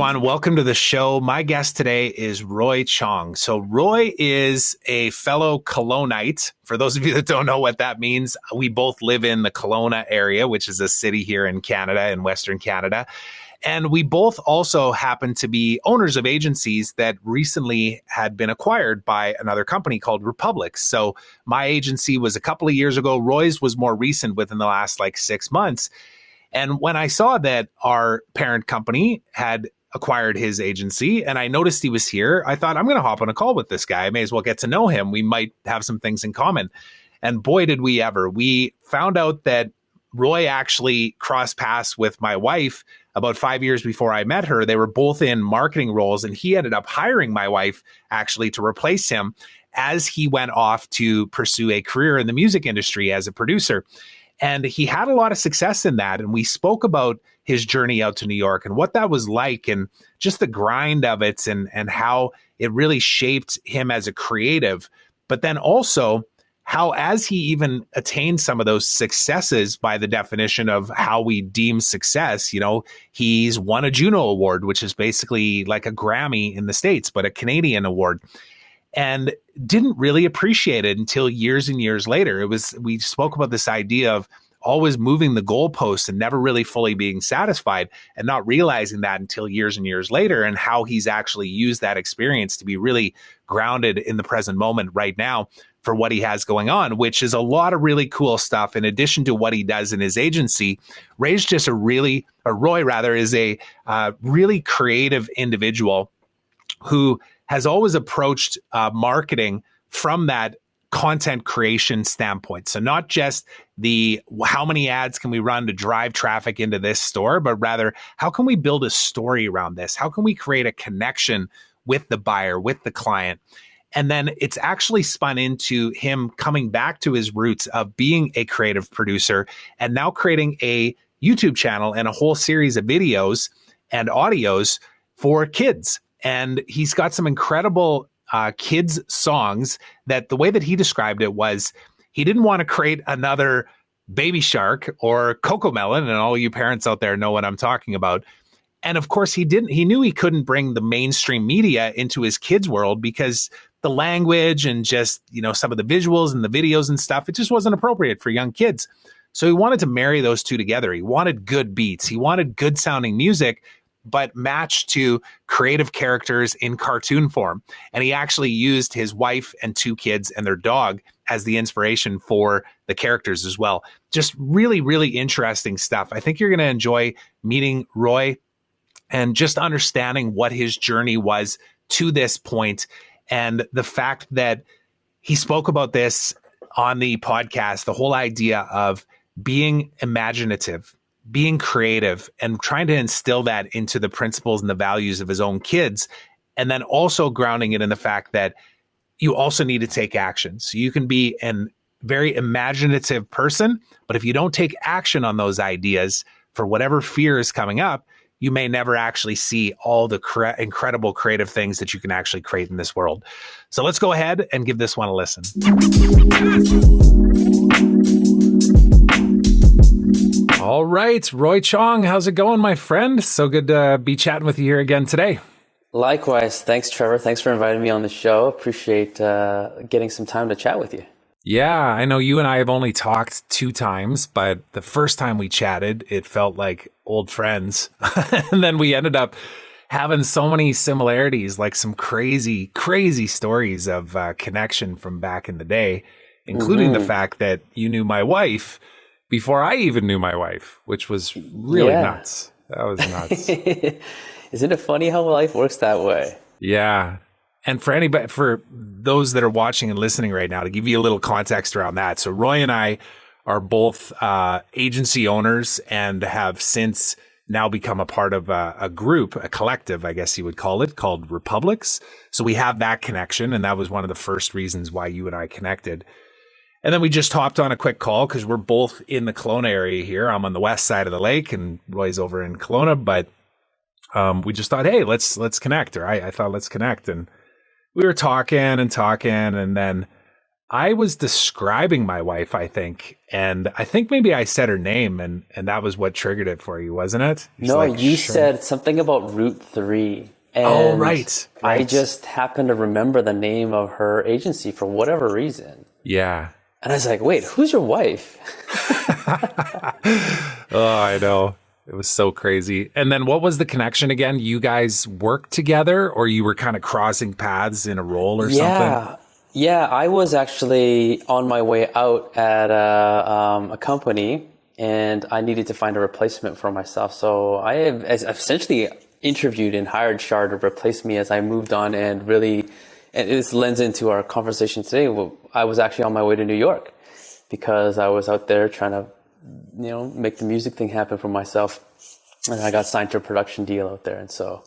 everyone. Welcome to the show. My guest today is Roy Chong. So Roy is a fellow Kelownaite. For those of you that don't know what that means, we both live in the Kelowna area, which is a city here in Canada, in Western Canada. And we both also happen to be owners of agencies that recently had been acquired by another company called Republix. So my agency was a couple of years ago. Roy's was more recent, within the last 6 months. And when I saw that our parent company had acquired his agency and I noticed he was here, I thought, I'm going to hop on a call with this guy. I may as well get to know him. We might have some things in common. And boy, did we ever. We found out that Roy actually crossed paths with my wife about 5 years before I met her. They were both in marketing roles, and he ended up hiring my wife actually to replace him as he went off to pursue a career in the music industry as a producer. And he had a lot of success in that. And we spoke about his journey out to New York and what that was like, and just the grind of it, and how it really shaped him as a creative. But then also how, as he even attained some of those successes by the definition of how we deem success, he's won a Juno award, which is basically like a Grammy in the States, but a Canadian award, and didn't really appreciate it until years and years later. We spoke about this idea of always moving the goalposts and never really fully being satisfied, and not realizing that until years and years later, and how he's actually used that experience to be really grounded in the present moment right now for what he has going on, which is a lot of really cool stuff. In addition to what he does in his agency, Roy is a really creative individual who has always approached marketing from that content creation standpoint. So not just how many ads can we run to drive traffic into this store, but rather, how can we build a story around this? How can we create a connection with the buyer, with the client? And then it's actually spun into him coming back to his roots of being a creative producer, and now creating a YouTube channel and a whole series of videos and audios for kids. And he's got some incredible kids songs that the way that he described it was, he didn't want to create another Baby Shark or Cocomelon, and all you parents out there know what I'm talking about. And of course he knew he couldn't bring the mainstream media into his kids' world, because the language and just, some of the visuals and the videos and stuff, it just wasn't appropriate for young kids. So he wanted to marry those two together. He wanted good beats. He wanted good sounding music, but matched to creative characters in cartoon form. And he actually used his wife and two kids and their dog as the inspiration for the characters as well. Just really, really interesting stuff. I think you're going to enjoy meeting Roy and just understanding what his journey was to this point. And the fact that he spoke about this on the podcast, the whole idea of being imaginative, being creative, and trying to instill that into the principles and the values of his own kids. And then also grounding it in the fact that you also need to take action. So you can be a very imaginative person, but if you don't take action on those ideas for whatever fear is coming up, you may never actually see all the incredible creative things that you can actually create in this world. So let's go ahead and give this one a listen. All right, Roy Chong, how's it going, my friend? So good to be chatting with you here again today. Likewise. Thanks, Trevor. Thanks for inviting me on the show. Appreciate getting some time to chat with you. Yeah, I know you and I have only talked 2 times, but the first time we chatted, it felt like old friends. And then we ended up having so many similarities, like some crazy, crazy stories of connection from back in the day, including the fact that you knew my wife before I even knew my wife, which was really nuts. That was nuts. Isn't it funny how life works that way? Yeah. And for those that are watching and listening right now, to give you a little context around that. So Roy and I are both agency owners and have since now become a part of a group, a collective, I guess you would call it, called Republix. So we have that connection. And that was one of the first reasons why you and I connected. And then we just hopped on a quick call because we're both in the Kelowna area here. I'm on the west side of the lake and Roy's over in Kelowna. But we just thought, hey, let's connect. Or I thought, let's connect. And we were talking, and then I was describing my wife, I think, and I think maybe I said her name, and that was what triggered it for you, wasn't it? She's No, like, you sure. said something about Route 3. Oh, And right. I just happened to remember the name of her agency for whatever reason. Yeah. And I was like, wait, who's your wife? Oh, I know. It was so crazy. And then what was the connection again? You guys worked together, or you were kind of crossing paths in a role or something? Yeah, I was actually on my way out at a company, and I needed to find a replacement for myself. So I have essentially interviewed and hired Shar to replace me as I moved on, and this lends into our conversation today. Well, I was actually on my way to New York because I was out there trying to, make the music thing happen for myself. And I got signed to a production deal out there. And so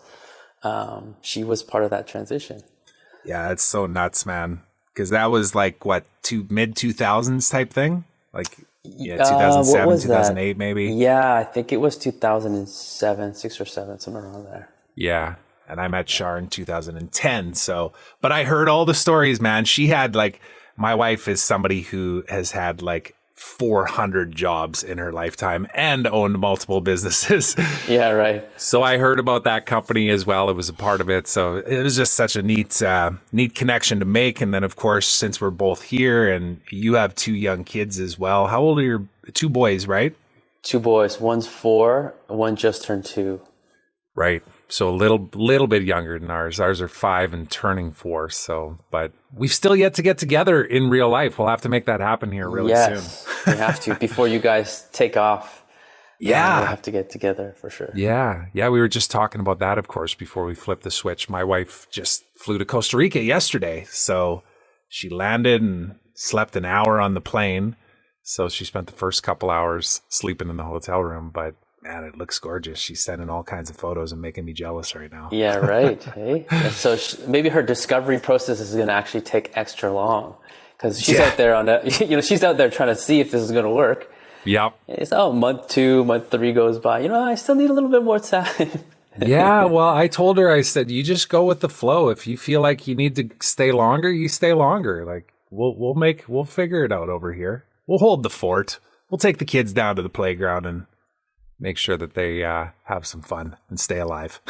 she was part of that transition. Yeah, it's so nuts, man. Because that was like, what, mid 2000s type thing? Like, 2007, 2008 maybe? Yeah, I think it was 2007, 6 or 7, somewhere around there. Yeah. And I met Shar in 2010. So, but I heard all the stories, man. She had my wife is somebody who has had 400 jobs in her lifetime and owned multiple businesses. Yeah, right. So I heard about that company as well. It was a part of it. So it was just such a neat connection to make. And then, of course, since we're both here and you have 2 young kids as well. How old are your 2 boys, right? 2 boys. One's 4. One just turned 2. Right. So a little bit younger than ours. Ours are 5 and turning 4. So, but we've still yet to get together in real life. We'll have to make that happen here really soon. We have to before you guys take off. Yeah, we'll have to get together for sure. Yeah. We were just talking about that, of course, before we flipped the switch. My wife just flew to Costa Rica yesterday, so she landed and slept an hour on the plane. So she spent the first couple hours sleeping in the hotel room, but. Man, it looks gorgeous. She's sending all kinds of photos and making me jealous right now. Yeah, right. Hey, so maybe her discovery process is going to actually take extra long because she's out there she's out there trying to see if this is going to work. Yep. It's month 2, month 3 goes by. I still need a little bit more time. Yeah. Well, I told her, I said, you just go with the flow. If you feel like you need to stay longer, you stay longer. We'll figure it out over here. We'll hold the fort. We'll take the kids down to the playground and make sure that they have some fun and stay alive.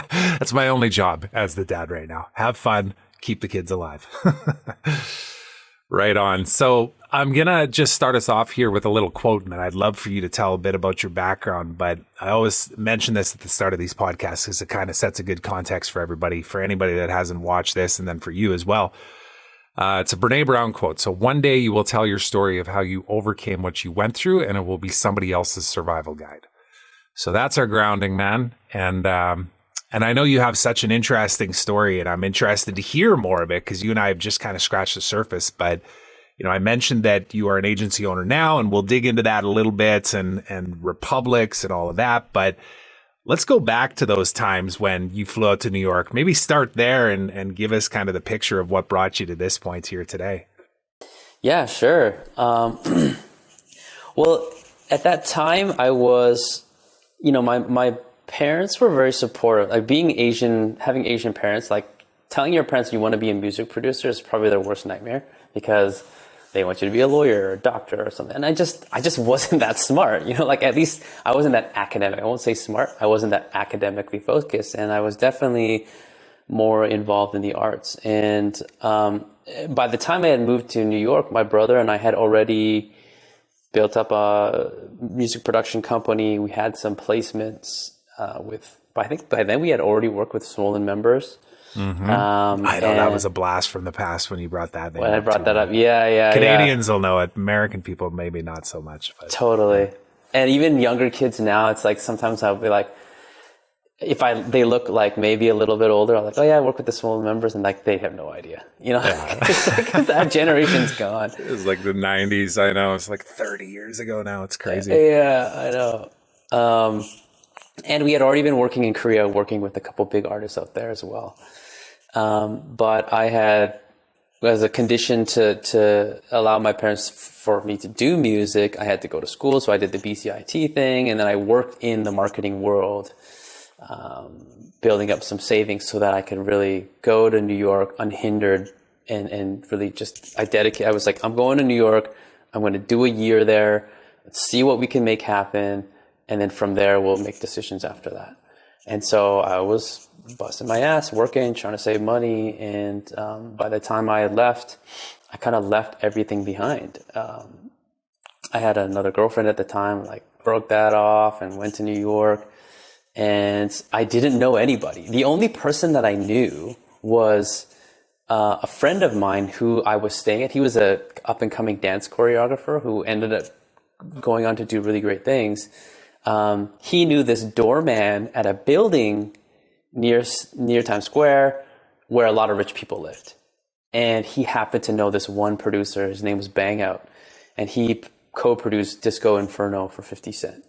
That's my only job as the dad right now. Have fun, keep the kids alive. Right on. So I'm going to just start us off here with a little quote, and I'd love for you to tell a bit about your background. But I always mention this at the start of these podcasts because it kind of sets a good context for everybody, for anybody that hasn't watched this, and then for you as well. It's a Brene Brown quote. So one day you will tell your story of how you overcame what you went through, and it will be somebody else's survival guide. So that's our grounding, man. And I know you have such an interesting story, and I'm interested to hear more of it because you and I have just kind of scratched the surface. But, I mentioned that you are an agency owner now, and we'll dig into that a little bit and Republix and all of that. But let's go back to those times when you flew out to New York. Maybe start there and give us kind of the picture of what brought you to this point here today. Yeah, sure. Well, at that time, I was, my parents were very supportive. Like being Asian, having Asian parents, like telling your parents you want to be a music producer is probably their worst nightmare because they want you to be a lawyer or a doctor or something. And I just wasn't that smart, at least I wasn't that academic. I won't say smart. I wasn't that academically focused. And I was definitely more involved in the arts. And by the time I had moved to New York, my brother and I had already built up a music production company. We had some placements I think by then we had already worked with Swollen members. Mm-hmm. I know that was a blast from the past when you brought that name. When I brought that up, yeah. Canadians will know it. American people maybe not so much. But, totally. And even younger kids now, it's like sometimes I'll be like, if they look like maybe a little bit older, I'm like, oh yeah, I work with the Swollen members, and like they have no idea, It's like that generation's gone. It was like the 90s. I know it's like 30 years ago now. It's crazy. Yeah, I know. And we had already been working in Korea, working with a couple big artists out there as well. But I had, as a condition to allow my parents for me to do music, I had to go to school. So I did the BCIT thing, and then I worked in the marketing world, building up some savings so that I could really go to New York unhindered, and really I was like, I'm going to New York. I'm going to do a year there. Let's see what we can make happen. And then from there, we'll make decisions after that. And so I was busting my ass, working, trying to save money. And by the time I had left, I kind of left everything behind. I had another girlfriend at the time, like broke that off and went to New York. And I didn't know anybody. The only person that I knew was a friend of mine who I was staying at. He was a up and coming dance choreographer who ended up going on to do really great things. He knew this doorman at a building near Times Square where a lot of rich people lived. And he happened to know this one producer. His name was Bang Out. And he co-produced Disco Inferno for 50 Cent.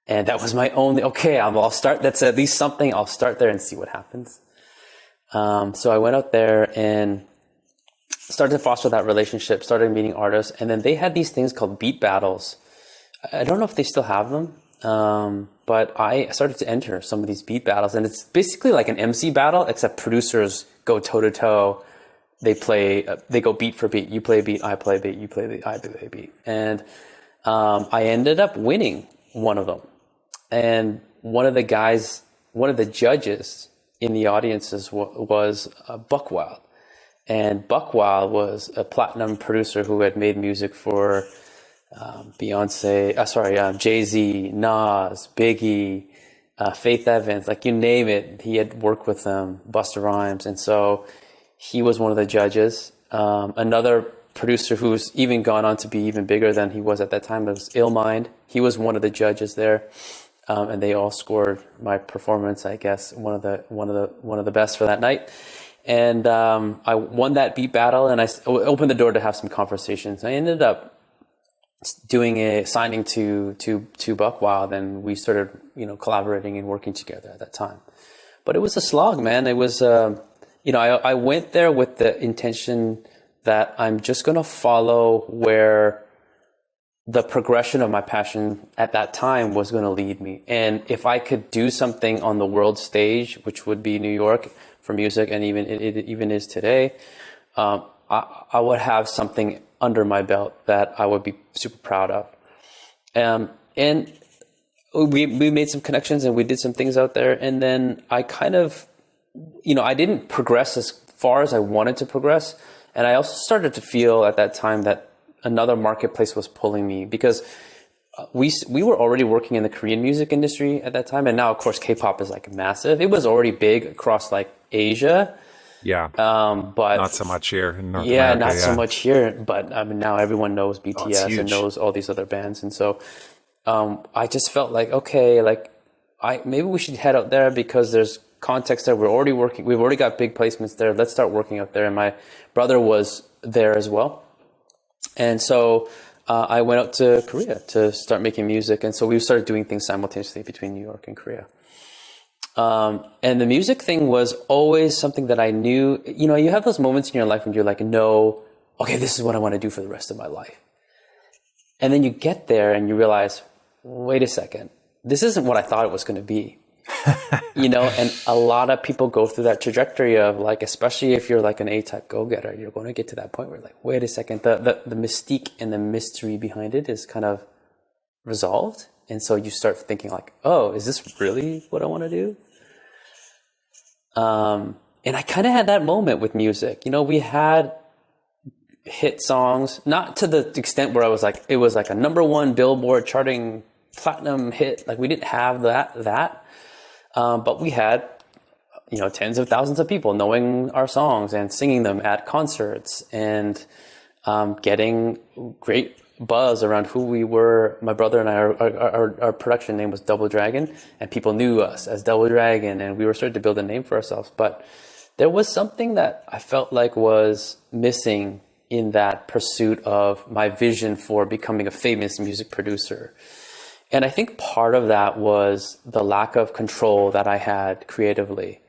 And that was my only, I'll start. That's at least something. I'll start there and see what happens. So I went out there and started to foster that relationship, started meeting artists. And then they had these things called beat battles. I don't know if they still have them. But I started to enter some of these beat battles, and it's basically like an MC battle, except producers go toe to toe. They go beat for beat. You play a beat, I play a beat, you play a beat, I play a beat. And, I ended up winning one of them. And one of the judges in the audiences was Buck Wild. And Buck Wild was a platinum producer who had made music for Jay-Z, Nas, Biggie, Faith Evans, like you name it, he had worked with them, Busta Rhymes. And so he was one of the judges. Another producer who's even gone on to be even bigger than he was at that time was Illmind. He was one of the judges there. And they all scored my performance, I guess, one of the best for that night. And I won that beat battle, and I opened the door to have some conversations. I ended up doing a signing to Buck Wild, and we started, collaborating and working together at that time. But it was a slog, man. It was, I went there with the intention that I'm just going to follow where the progression of my passion at that time was going to lead me. And if I could do something on the world stage, which would be New York for music, and it even is today, I would have something under my belt that I would be super proud of. And we made some connections and we did some things out there. And then I kind of, I didn't progress as far as I wanted to progress. And I also started to feel at that time that another marketplace was pulling me, because we were already working in the Korean music industry at that time. And now, of course, K-pop is like massive. It was already big across like Asia. Yeah. But not so much here in North America. Not so much here. But I mean, now everyone knows BTS and knows all these other bands. And so, I just felt like, okay, like maybe we should head out there because there's context there. We're already working. We've already got big placements there. Let's start working out there. And my brother was there as well. And so, I went out to Korea to start making music. And so we started doing things simultaneously between New York and Korea. And the music thing was always something that I knew, you have those moments in your life when you're like, no, okay, this is what I want to do for the rest of my life. And then you get there and you realize, wait a second, this isn't what I thought it was going to be. And a lot of people go through that trajectory of like, especially if you're like an A-type go-getter, you're going to get to that point where like, wait a second, the mystique and the mystery behind it is kind of resolved. And so you start thinking like, oh, is this really what I want to do? And I kind of had that moment with music. We had hit songs, not to the extent where it was like a #1 Billboard charting platinum hit. Like we didn't have that. But we had, tens of thousands of people knowing our songs and singing them at concerts and, getting great buzz around who we were. My brother and I, our production name was Double Dragon, and people knew us as Double Dragon, and we were starting to build a name for ourselves. But there was something that I felt like was missing in that pursuit of my vision for becoming a famous music producer. And I think part of that was the lack of control that I had creatively.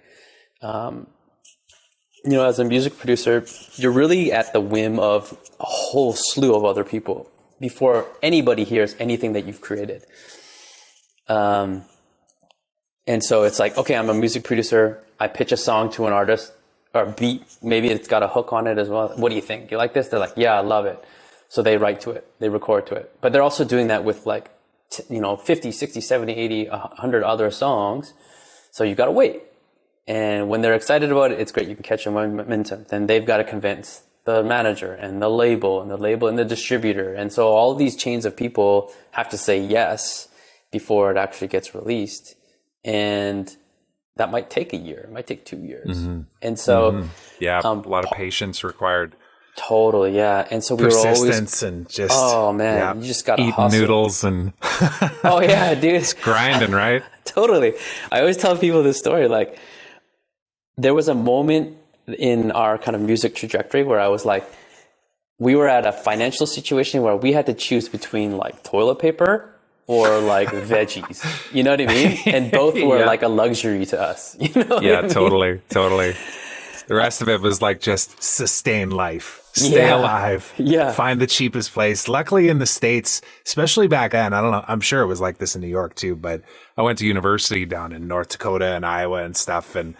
As a music producer, you're really at the whim of a whole slew of other people before anybody hears anything that you've created. And so it's like, okay, I'm a music producer. I pitch a song to an artist. or beat. Maybe it's got a hook on it as well. What do you think? You like this? They're like, yeah, I love it. So they write to it, they record to it. But they're also doing that with like, 50, 60, 70, 80, 100 other songs. So you got to wait. And when they're excited about it, it's great. You can catch them momentum. Then they've got to convince the manager and the label and the distributor. And so all these chains of people have to say yes before it actually gets released. And that might take a year. It might take 2 years. And so, yeah, a lot of patience required. Totally, yeah. And so we were always persistence and just you just gotta eating hustle. noodles and Oh yeah, dude, it's grinding, right? Totally. I always tell people this story. Like, there was a moment in our kind of music trajectory where I was like, we were at a financial situation where we had to choose between like toilet paper or like veggies. You know what I mean? And both were like a luxury to us. You know? Yeah, totally. The rest of it was like just sustain life, stay alive, find the cheapest place. Luckily in the States, especially back then, I don't know, I'm sure it was like this in New York too, but I went to university down in North Dakota and Iowa and stuff. And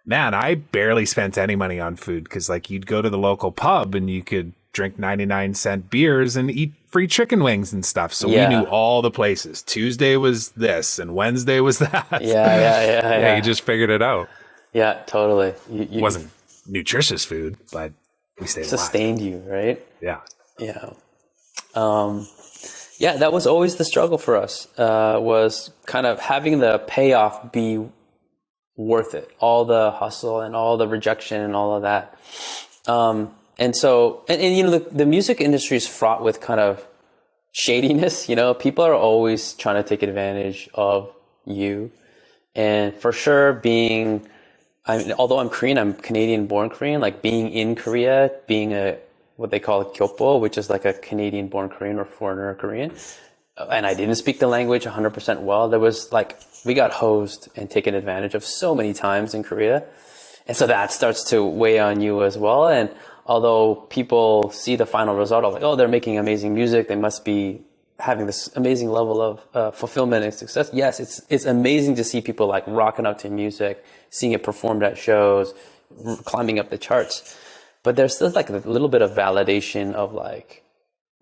man, I barely spent any money on food because like you'd go to the local pub and you could drink 99-cent beers and eat free chicken wings and stuff. So we knew all the places. Tuesday was this and Wednesday was that. Yeah. You just figured it out. Yeah, totally. It wasn't nutritious food, but we stayed sustained alive. You, right? Yeah. Yeah, that was always the struggle for us, was kind of having the payoff be worth it. All the hustle and all the rejection and all of that. And so, the music industry is fraught with kind of shadiness. People are always trying to take advantage of you. And for sure, although I'm Korean, I'm Canadian-born Korean. Like being in Korea, being what they call a kyopo, which is like a Canadian-born Korean or foreigner Korean, and I didn't speak the language 100% well. There was like, we got hosed and taken advantage of so many times in Korea, and so that starts to weigh on you as well. And although people see the final result of like, oh, they're making amazing music, they must be having this amazing level of fulfillment and success. Yes, it's amazing to see people like rocking out to music, seeing it performed at shows, climbing up the charts. But there's still like a little bit of validation of like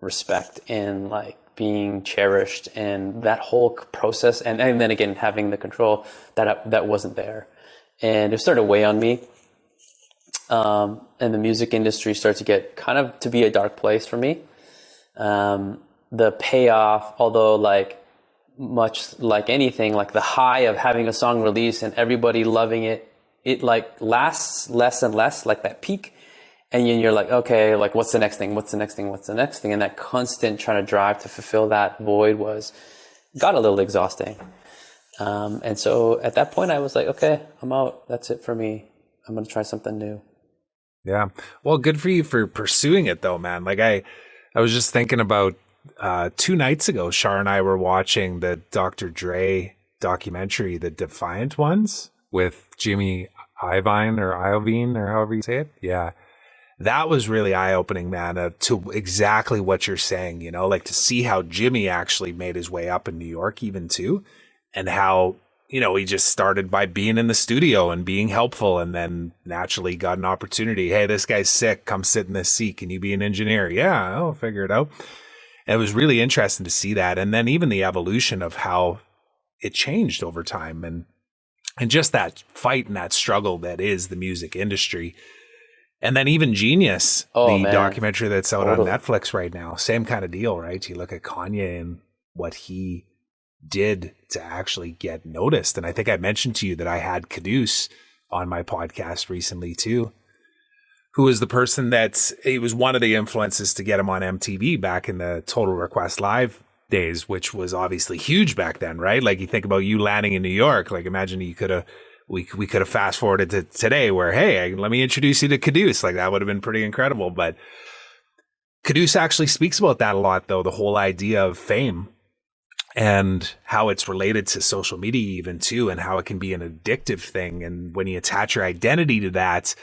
respect and like being cherished and that whole process. And then again, having the control that wasn't there. And it started to weigh on me. And the music industry started to get kind of to be a dark place for me. The payoff, although like much like anything, like the high of having a song released and everybody loving it, it like lasts less and less, like that peak. And you're like, okay, like what's the next thing? What's the next thing? What's the next thing? And that constant trying to drive to fulfill that void got a little exhausting. And so at that point I was like, okay, I'm out. That's it for me. I'm going to try something new. Yeah. Well, good for you for pursuing it though, man. Like I was just thinking about 2 nights ago, Shar and I were watching the Dr. Dre documentary, The Defiant Ones, with Jimmy Iovine or however you say it. Yeah. That was really eye-opening, man, to exactly what you're saying, like to see how Jimmy actually made his way up in New York even too, and how, he just started by being in the studio and being helpful and then naturally got an opportunity. Hey, this guy's sick. Come sit in this seat. Can you be an engineer? Yeah, I'll figure it out. And it was really interesting to see that. And then even the evolution of how it changed over time and just that fight and that struggle that is the music industry. And then even Genius, documentary that's out on Netflix right now, same kind of deal, right? You look at Kanye and what he did to actually get noticed. And I think I mentioned to you that I had Caduce on my podcast recently too, who was the person he was one of the influences to get him on MTV back in the Total Request Live days, which was obviously huge back then, right? Like you think about you landing in New York, like imagine we could have fast forwarded to today where, hey, let me introduce you to Caduce. Like that would have been pretty incredible. But Caduce actually speaks about that a lot though, the whole idea of fame and how it's related to social media even too, and how it can be an addictive thing. And when you attach your identity to that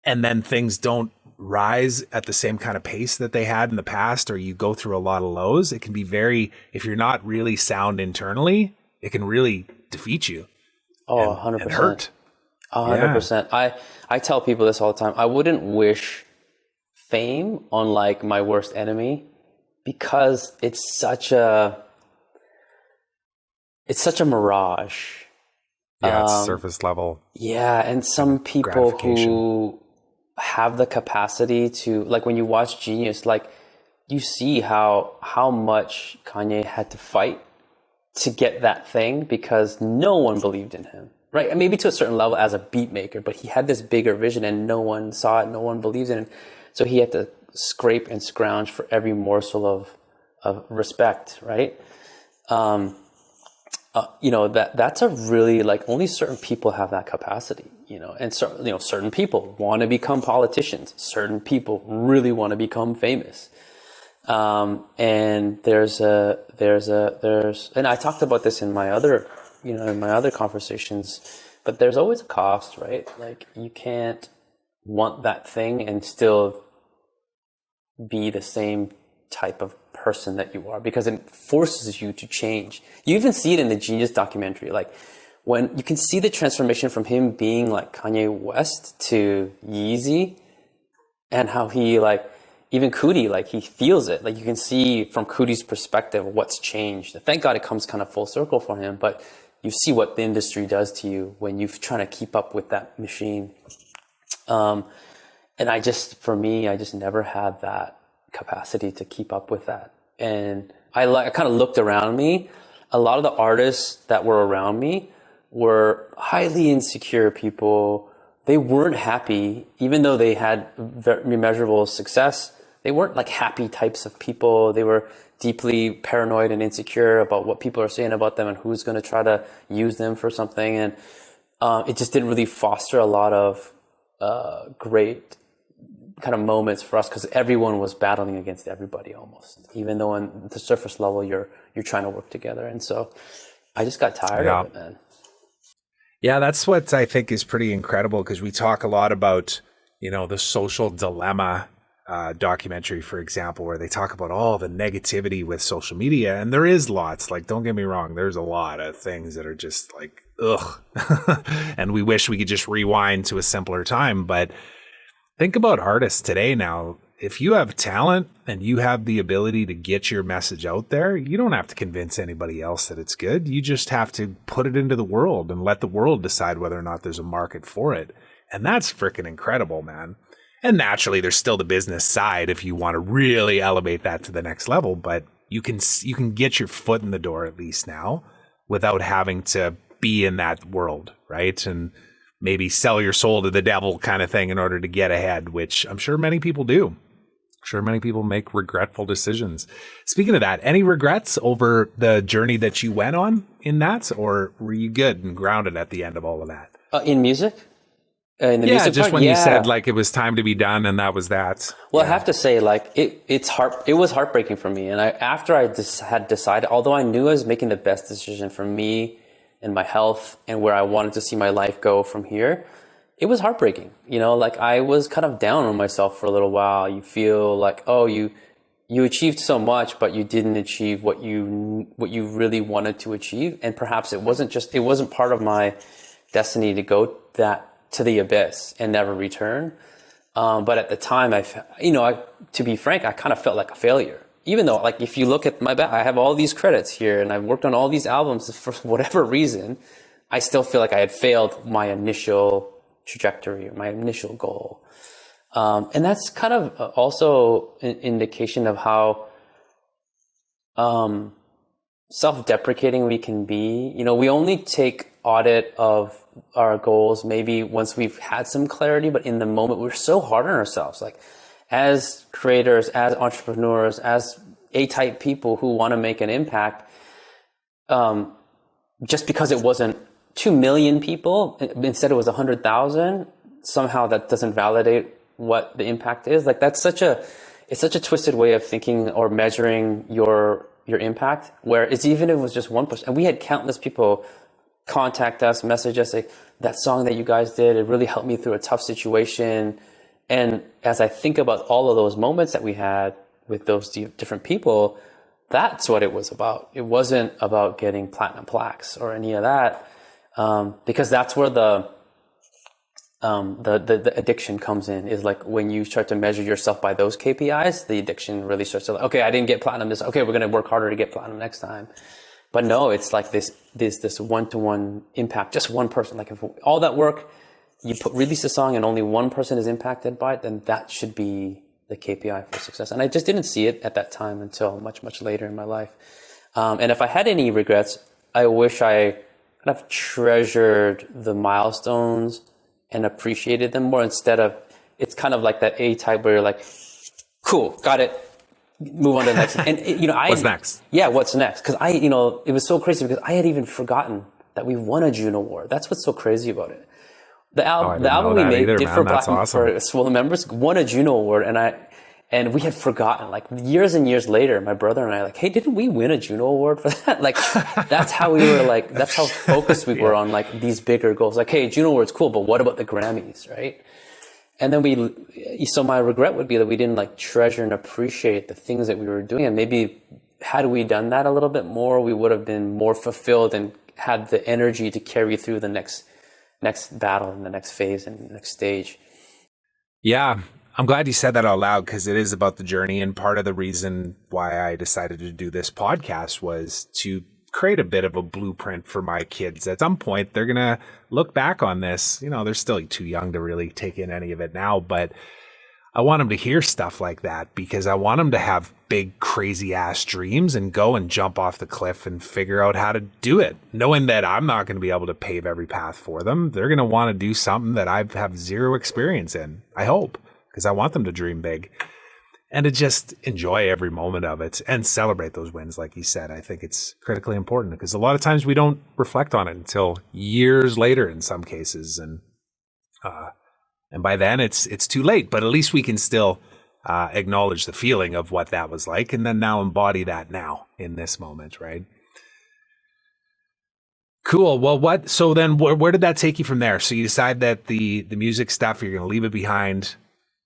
and then things don't rise at the same kind of pace that they had in the past, or you go through a lot of lows, it can be if you're not really sound internally, it can really defeat you. Oh, 100%. And hurt. Yeah. 100%. I tell people this all the time. I wouldn't wish fame on like my worst enemy because it's such a mirage. Yeah, it's surface level Yeah, and kind some of people gratification. who have the capacity to, like when you watch Genius, like you see how much Kanye had to fight to get that thing because no one believed in him. Right? And maybe to a certain level as a beat maker, but he had this bigger vision and no one saw it, no one believed in it. So he had to scrape and scrounge for every morsel of respect, right? That's a really, like, only certain people have that capacity, and certain people want to become politicians. Certain people really want to become famous. And and I talked about this in my other conversations, but there's always a cost, right? Like you can't want that thing and still be the same type of person that you are because it forces you to change. You even see it in the Genius documentary, like when you can see the transformation from him being like Kanye West to Yeezy and how he like even Cootie, like he feels it. Like you can see from Cootie's perspective what's changed. Thank God it comes kind of full circle for him, but you see what the industry does to you when you're trying to keep up with that machine. And I just never had that capacity to keep up with that. And I kind of looked around me. A lot of the artists that were around me were highly insecure people. They weren't happy, even though they had very measurable success. They weren't like happy types of people. They were deeply paranoid and insecure about what people are saying about them and who's going to try to use them for something. And it just didn't really foster a lot of great kind of moments for us because everyone was battling against everybody almost, even though on the surface level you're trying to work together. And so I just got tired Yeah. of it, man. Yeah, that's what I think is pretty incredible because we talk a lot about, the social dilemma documentary, for example, where they talk about all the negativity with social media. And there is lots, like, don't get me wrong, there's a lot of things that are just like, ugh. And we wish we could just rewind to a simpler time. But think about artists today now. If you have talent and you have the ability to get your message out there, you don't have to convince anybody else that it's good. You just have to put it into the world and let the world decide whether or not there's a market for it. And that's freaking incredible, man. And naturally, there's still the business side if you want to really elevate that to the next level. But you can get your foot in the door at least now without having to be in that world, right? And maybe sell your soul to the devil kind of thing in order to get ahead, which I'm sure many people do. I'm sure many people make regretful decisions. Speaking of that, any regrets over the journey that you went on in that, or were you good and grounded at the end of all of that? In music? In the Yeah, music just part? when you Yeah. said like it was time to be done and that was that. Well, Yeah. I have to say, like it was heartbreaking for me. And after I just had decided, although I knew I was making the best decision for me and my health and where I wanted to see my life go from here, it was heartbreaking. Like I was kind of down on myself for a little while. You feel like, oh, you achieved so much, but you didn't achieve what you really wanted to achieve. And perhaps it wasn't part of my destiny to go to the abyss and never return. But at the time, to be frank, I kind of felt like a failure. Even though, like, if you look at my back, I have all these credits here and I've worked on all these albums for whatever reason, I still feel like I had failed my initial trajectory, my initial goal. And that's kind of also an indication of how self-deprecating we can be. We only take audit of our goals maybe once we've had some clarity, but in the moment we're so hard on ourselves, like as creators, as entrepreneurs, as A-type people who want to make an impact. Just because it wasn't 2 million people, instead it was 100,000, somehow that doesn't validate what the impact is. Like it's such a twisted way of thinking or measuring your impact, where it's even if it was just 1%. And we had countless people contact us, message us, like, that song that you guys did, it really helped me through a tough situation. And as I think about all of those moments that we had with those different people, that's what it was about. It wasn't about getting platinum plaques or any of that, because that's where the the addiction comes in, is like when you start to measure yourself by those KPIs, the addiction really starts to like, okay, I didn't get platinum this, okay, we're going to work harder to get platinum next time. But no, it's like this one-to-one impact, just one person. Like if all that work, you release a song and only one person is impacted by it, then that should be the KPI for success. And I just didn't see it at that time until much, much later in my life. And if I had any regrets, I wish I kind of treasured the milestones and appreciated them more, instead of, it's kind of like that A-type where you're like, cool, got it, move on to the next. And what's next? Yeah, what's next? Because it was so crazy because I had even forgotten that we won a Juno Award. That's what's so crazy about it. The album we made, Did for Black for Swollen Members, won a Juno Award, and we had forgotten. Like years and years later, my brother and I like, hey, didn't we win a Juno Award for that? Like that's how we were like, that's how focused we were on like these bigger goals. Like, hey, Juno Award's cool, but what about the Grammys, right? And then so my regret would be that we didn't like treasure and appreciate the things that we were doing. And maybe had we done that a little bit more, we would have been more fulfilled and had the energy to carry through the next battle and the next phase and the next stage. Yeah, I'm glad you said that out loud, because it is about the journey. And part of the reason why I decided to do this podcast was to create a bit of a blueprint for my kids. At some point, they're going to look back on this. They're still too young to really take in any of it now, but I want them to hear stuff like that, because I want them to have big, crazy ass dreams and go and jump off the cliff and figure out how to do it, knowing that I'm not going to be able to pave every path for them. They're going to want to do something that I have zero experience in, I hope, because I want them to dream big and to just enjoy every moment of it and celebrate those wins. Like you said, I think it's critically important, because a lot of times we don't reflect on it until years later in some cases. And by then it's too late, but at least we can still acknowledge the feeling of what that was like, and then now embody that now in this moment, right? Cool. Well, so then where did that take you from there? So you decide that the music stuff, you're going to leave it behind.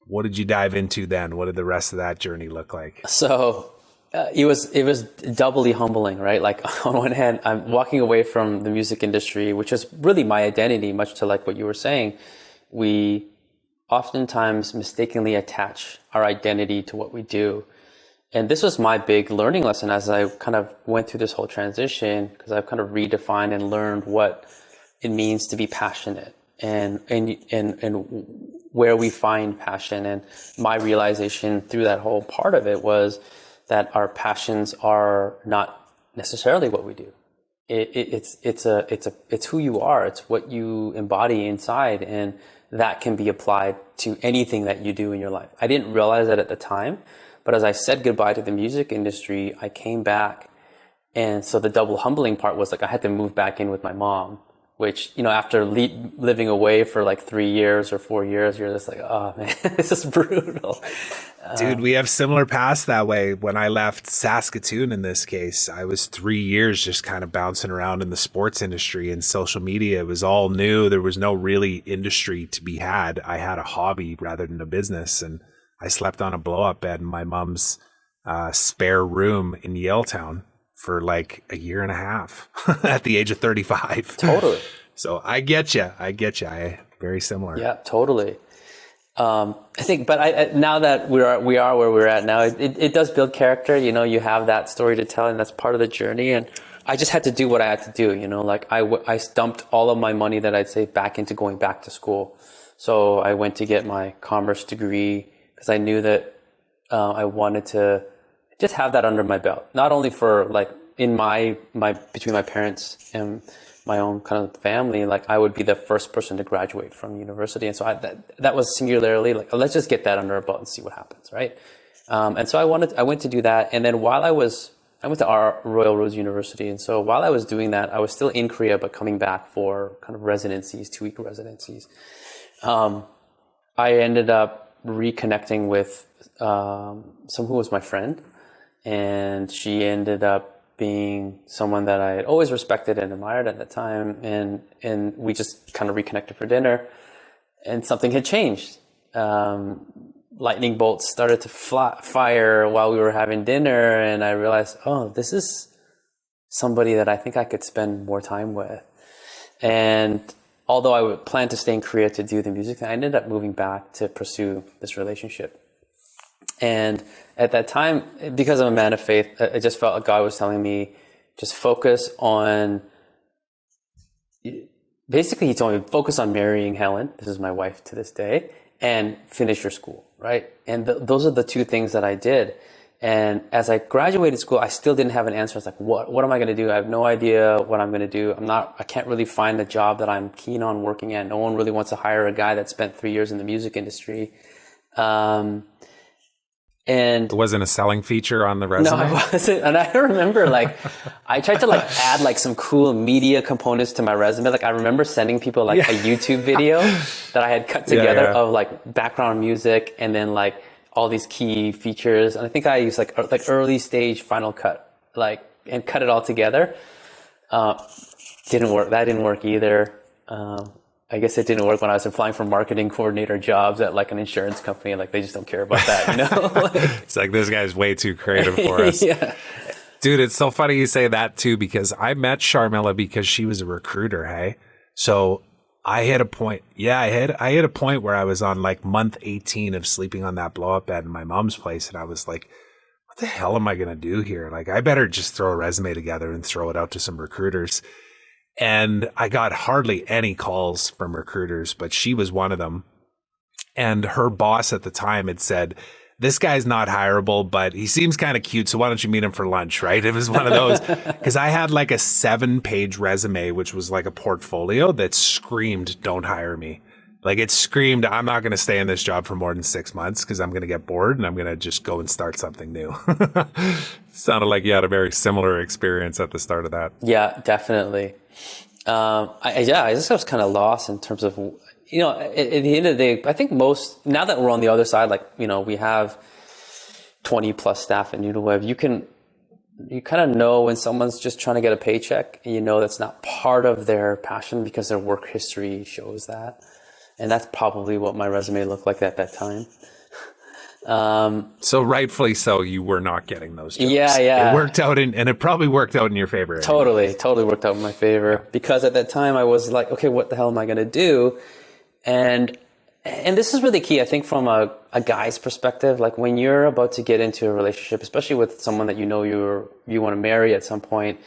What did you dive into then? What did the rest of that journey look like? So it was doubly humbling, right? Like on one hand, I'm walking away from the music industry, which is really my identity, much to like what you were saying. We oftentimes mistakenly attach our identity to what we do. And this was my big learning lesson as I kind of went through this whole transition, because I've kind of redefined and learned what it means to be passionate and where we find passion. And my realization through that whole part of it was that our passions are not necessarily what we do. It's who you are. It's what you embody inside, and that can be applied to anything that you do in your life. I didn't realize that at the time, but as I said goodbye to the music industry, I came back. And so the double humbling part was like, I had to move back in with my mom, which, after living away for like 3 years or 4 years, you're just like, oh man, this is brutal. Dude, we have similar paths that way. When I left Saskatoon, in this case, I was 3 years just kind of bouncing around in the sports industry and social media. It was all new. There was no really industry to be had. I had a hobby rather than a business, and I slept on a blow-up bed in my mom's spare room in Yaletown for like a year and a half at the age of 35. Totally. So I get you. Very similar. Yeah, totally. I think, but now that we are where we're at now, it does build character. You have that story to tell, and that's part of the journey. And I just had to do what I had to do. Like I dumped all of my money that I'd saved back into going back to school. So I went to get my commerce degree because I knew that I wanted to just have that under my belt, not only for like in my between my parents and my own kind of family, like I would be the first person to graduate from university. And so that was singularly like, let's just get that under our belt and see what happens. Right. And so I went to do that. And then I went to our Royal Roads University. And so while I was doing that, I was still in Korea, but coming back for kind of residencies, 2-week residencies. I ended up reconnecting with, someone who was my friend, and she ended up being someone that I had always respected and admired at the time. And we just kind of reconnected for dinner, and something had changed. Lightning bolts started to fire while we were having dinner. And I realized, oh, this is somebody that I think I could spend more time with. And although I would plan to stay in Korea to do the music thing, I ended up moving back to pursue this relationship. And at that time, because I'm a man of faith, I just felt like God was telling me, just focus on, basically he told me, focus on marrying Helen, this is my wife to this day, and finish your school, right? And those are the two things that I did. And as I graduated school, I still didn't have an answer. I was like, what am I going to do? I have no idea what I'm going to do. I can't really find the job that I'm keen on working at. No one really wants to hire a guy that spent 3 years in the music industry. And it wasn't a selling feature on the resume? No, it wasn't. And I remember I tried to add some cool media components to my resume. I remember sending people a YouTube video that I had cut together of background music and then all these key features. And I think I used early stage Final Cut, and cut it all together. Didn't work. That didn't work either. I guess it didn't work when I was applying for marketing coordinator jobs at an insurance company. They just don't care about that, It's this guy's way too creative for us. Yeah. Dude, it's so funny you say that too, because I met Sharmila because she was a recruiter, hey? So I hit a point. Yeah, I hit a point where I was on month 18 of sleeping on that blow up bed in my mom's place. And I was like, what the hell am I going to do here? I better just throw a resume together and throw it out to some recruiters. And I got hardly any calls from recruiters, but she was one of them. And her boss at the time had said, this guy's not hireable, but he seems kind of cute. So why don't you meet him for lunch, right? It was one of those, because I had a 7-page resume, which was a portfolio that screamed, don't hire me. It screamed, I'm not going to stay in this job for more than 6 months because I'm going to get bored and I'm going to just go and start something new. Sounded like you had a very similar experience at the start of that. Yeah, definitely. I just was kind of lost in terms of, at the end of the day, I think now that we're on the other side, we have 20 plus staff at Noodlewave, you kind of know when someone's just trying to get a paycheck and that's not part of their passion because their work history shows that. And that's probably what my resume looked like at that time. So rightfully so, you were not getting those jobs. Yeah. It worked out and it probably worked out in your favor. Totally worked out in my favor, because at that time I was like, okay, what the hell am I going to do? And this is really key, I think, from a guy's perspective. When you're about to get into a relationship, especially with someone that you want to marry at some point,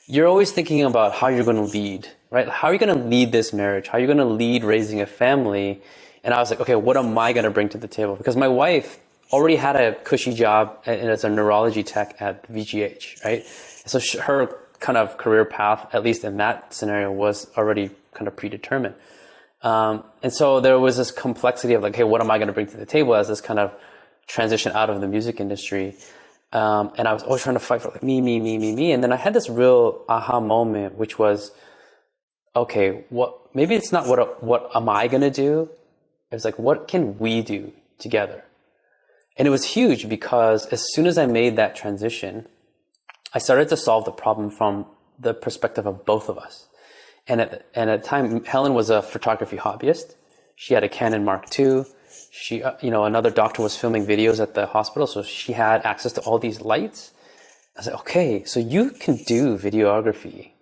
you're always thinking about how you're going to lead, right? How are you going to lead this marriage? How are you going to lead raising a family? And I was like, okay, what am I going to bring to the table? Because my wife already had a cushy job as a neurology tech at VGH, right? So her kind of career path, at least in that scenario, was already kind of predetermined. And so there was this complexity of hey, what am I going to bring to the table as this kind of transition out of the music industry? And I was always trying to fight for me. And then I had this real aha moment, which was, okay, maybe it's not what am I going to do? It was what can we do together? And it was huge, because as soon as I made that transition, I started to solve the problem from the perspective of both of us. And at the time, Helen was a photography hobbyist. She had a Canon Mark II. She, another doctor was filming videos at the hospital, so she had access to all these lights. I was like, okay, so you can do videography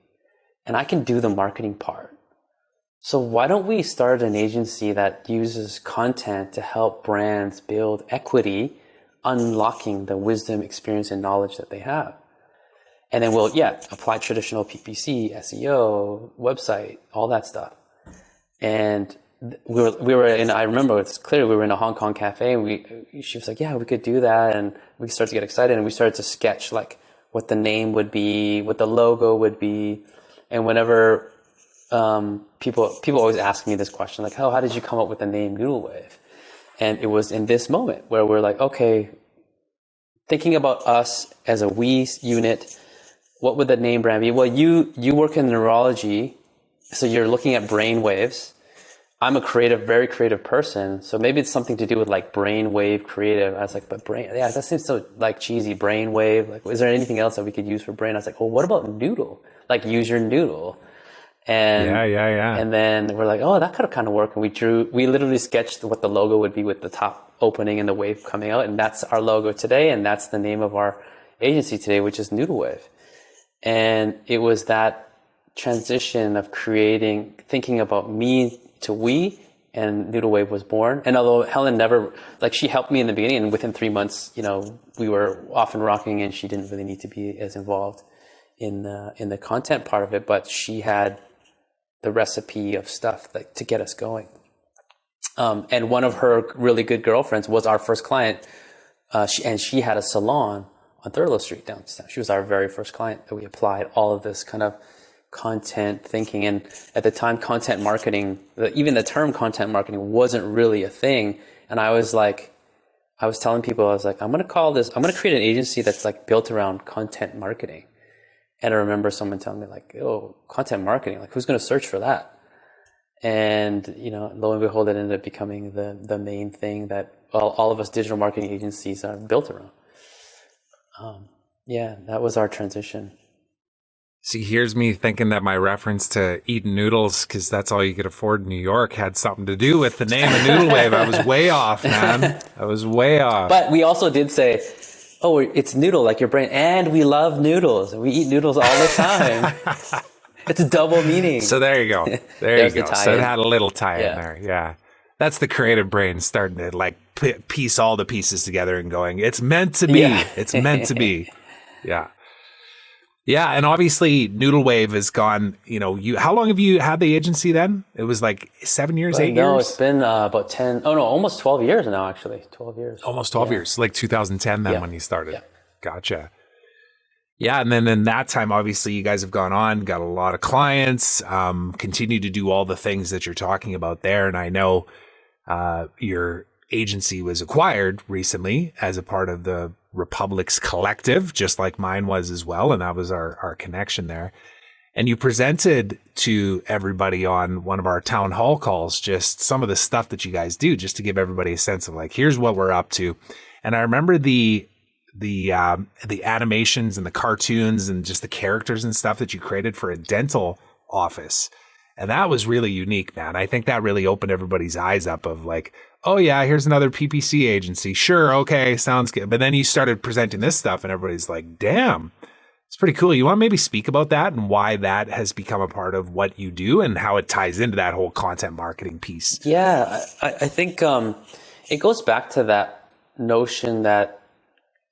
and I can do the marketing part. So why don't we start an agency that uses content to help brands build equity, unlocking the wisdom, experience, and knowledge that they have? And then we'll, apply traditional PPC, SEO, website, all that stuff. And we were in, I remember it's clear, we were in a Hong Kong cafe, and she was like, yeah, we could do that. And we started to get excited, and we started to sketch what the name would be, what the logo would be. And whenever people always ask me this question, how did you come up with the name Noodlewave? And it was in this moment where we're like, okay, thinking about us as a we unit, what would the name brand be? Well, you work in neurology, so you're looking at brain waves. I'm a very creative person, so maybe it's something to do with brain wave creative. I was like, but brain, that seems so cheesy, brain wave. Is there anything else that we could use for brain? I was like, well, what about noodle? Use your noodle. And yeah. And then we're like, oh, that could kind of work. And we literally sketched what the logo would be with the top opening and the wave coming out. And that's our logo today. And that's the name of our agency today, which is Noodlewave. And it was that transition of thinking about me to we, and Noodlewave was born. And although Helen never, like, she helped me in the beginning, and within 3 months, we were off and rocking, and she didn't really need to be as involved in the content part of it, but she had the recipe of stuff to get us going. And one of her really good girlfriends was our first client. She had a salon on Thurlow Street downtown. She was our very first client that we applied all of this kind of content thinking. And at the time, content marketing, even the term content marketing wasn't really a thing. And I was telling people, I'm going to create an agency that's like built around content marketing. And I remember someone telling me like, oh, content marketing, like who's going to search for that? And, lo and behold, it ended up becoming the main thing that all of us digital marketing agencies are built around. That was our transition. See, here's me thinking that my reference to eating noodles, because that's all you could afford in New York, had something to do with the name of Noodlewave. I was way off, man. I was way off. But we also did say, oh, it's noodle, like your brain, and we love noodles, and we eat noodles all the time. It's a double meaning. So there you go. There you go. So it had a little tie in there. Yeah. That's the creative brain starting to like piece all the pieces together and going, it's meant to be. Yeah. It's meant to be. Yeah. Yeah. And obviously Noodlewave has gone, how long have you had the agency then? It was like 7 years, 8 years? No, it's been about 10. Oh no, almost 12 years now, actually. 12 years. Almost 12 years. Like 2010 then when you started. Yeah. Gotcha. Yeah, and then in that time, obviously, you guys have gone on, got a lot of clients, continue to do all the things that you're talking about there. And I know your agency was acquired recently as a part of the Republix collective, just like mine was as well. And that was our connection there. And you presented to everybody on one of our town hall calls just some of the stuff that you guys do, just to give everybody a sense of like, here's what we're up to. And I remember the animations and the cartoons and just the characters and stuff that you created for a dental office. And that was really unique, man. I think that really opened everybody's eyes up of like, oh yeah, here's another PPC agency. Sure. Okay. Sounds good. But then you started presenting this stuff and everybody's like, damn, it's pretty cool. You want to maybe speak about that and why that has become a part of what you do and how it ties into that whole content marketing piece? Yeah. I think it goes back to that notion that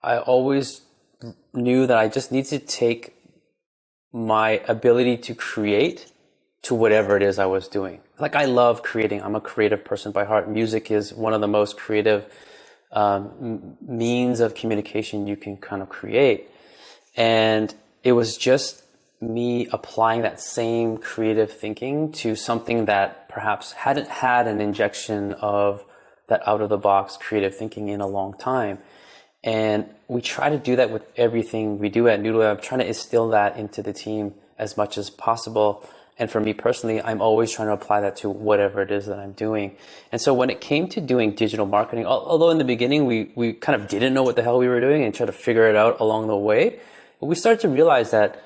I always knew that I just need to take my ability to create to whatever it is I was doing. Like I love creating. I'm a creative person by heart. Music is one of the most creative means of communication you can kind of create. And it was just me applying that same creative thinking to something that perhaps hadn't had an injection of that out of the box creative thinking in a long time. And we try to do that with everything we do at Noodlewave. I'm trying to instill that into the team as much as possible. And for me personally, I'm always trying to apply that to whatever it is that I'm doing. And so when it came to doing digital marketing, although in the beginning we kind of didn't know what the hell we were doing and tried to figure it out along the way, we started to realize that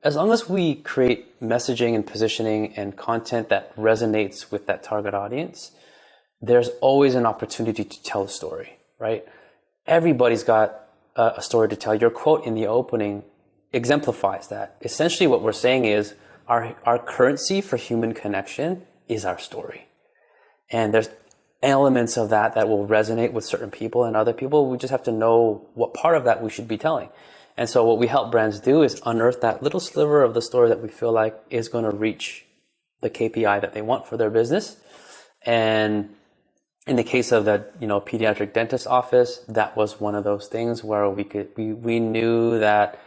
as long as we create messaging and positioning and content that resonates with that target audience, there's always an opportunity to tell a story, right? Everybody's got a story to tell. Your quote in the opening exemplifies that. Essentially what we're saying is our currency for human connection is our story. And there's elements of that will resonate with certain people and other people. We just have to know what part of that we should be telling. And so what we help brands do is unearth that little sliver of the story that we feel like is going to reach the KPI that they want for their business. And in the case of the pediatric dentist office, that was one of those things where we knew that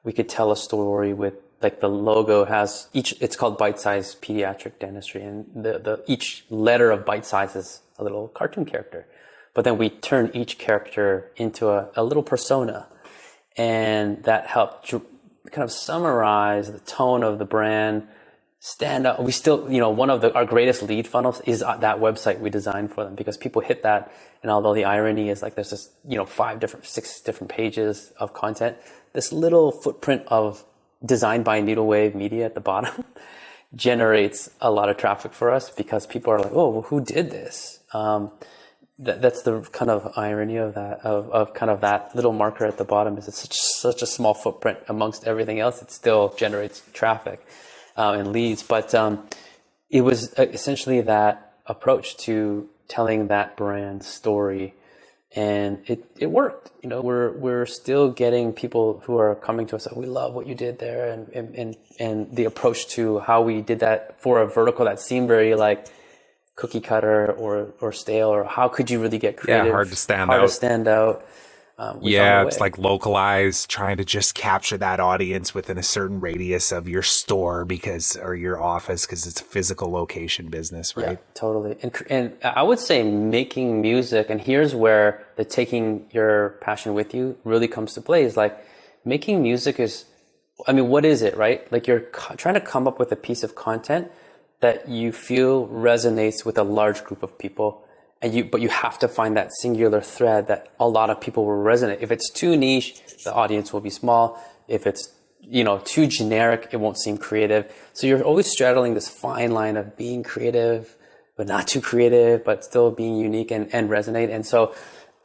we could tell a story with, like, the logo has it's called Bite Size Pediatric Dentistry, and each letter of Bite Size is a little cartoon character. But then we turn each character into a little persona, and that helped kind of summarize the tone of the brand, stand out. We still, one of our greatest lead funnels is that website we designed for them, because people hit that. And although the irony is like, there's this, 6 different pages of content, this little footprint of designed by Noodlewave media at the bottom generates a lot of traffic for us, because people are like, oh, well, who did this? That's the kind of irony of that, of kind of that little marker at the bottom, is it's such a small footprint amongst everything else. It still generates traffic. and leads. But it was essentially that approach to telling that brand story, and it worked. You know, we're still getting people who are coming to us like, we love what you did there, and the approach to how we did that for a vertical that seemed very like cookie cutter or stale, or how could you really get creative? Yeah, hard to stand out. Yeah, it's like localized, trying to just capture that audience within a certain radius of your store or your office, because it's a physical location business, right? Yeah, totally. And I would say making music, and here's where the taking your passion with you really comes to play, is like making music is, I mean, what is it, right? Like you're trying to come up with a piece of content that you feel resonates with a large group of people. But you have to find that singular thread that a lot of people will resonate. If it's too niche, the audience will be small. If it's, too generic, it won't seem creative. So you're always straddling this fine line of being creative, but not too creative, but still being unique and resonate. And so,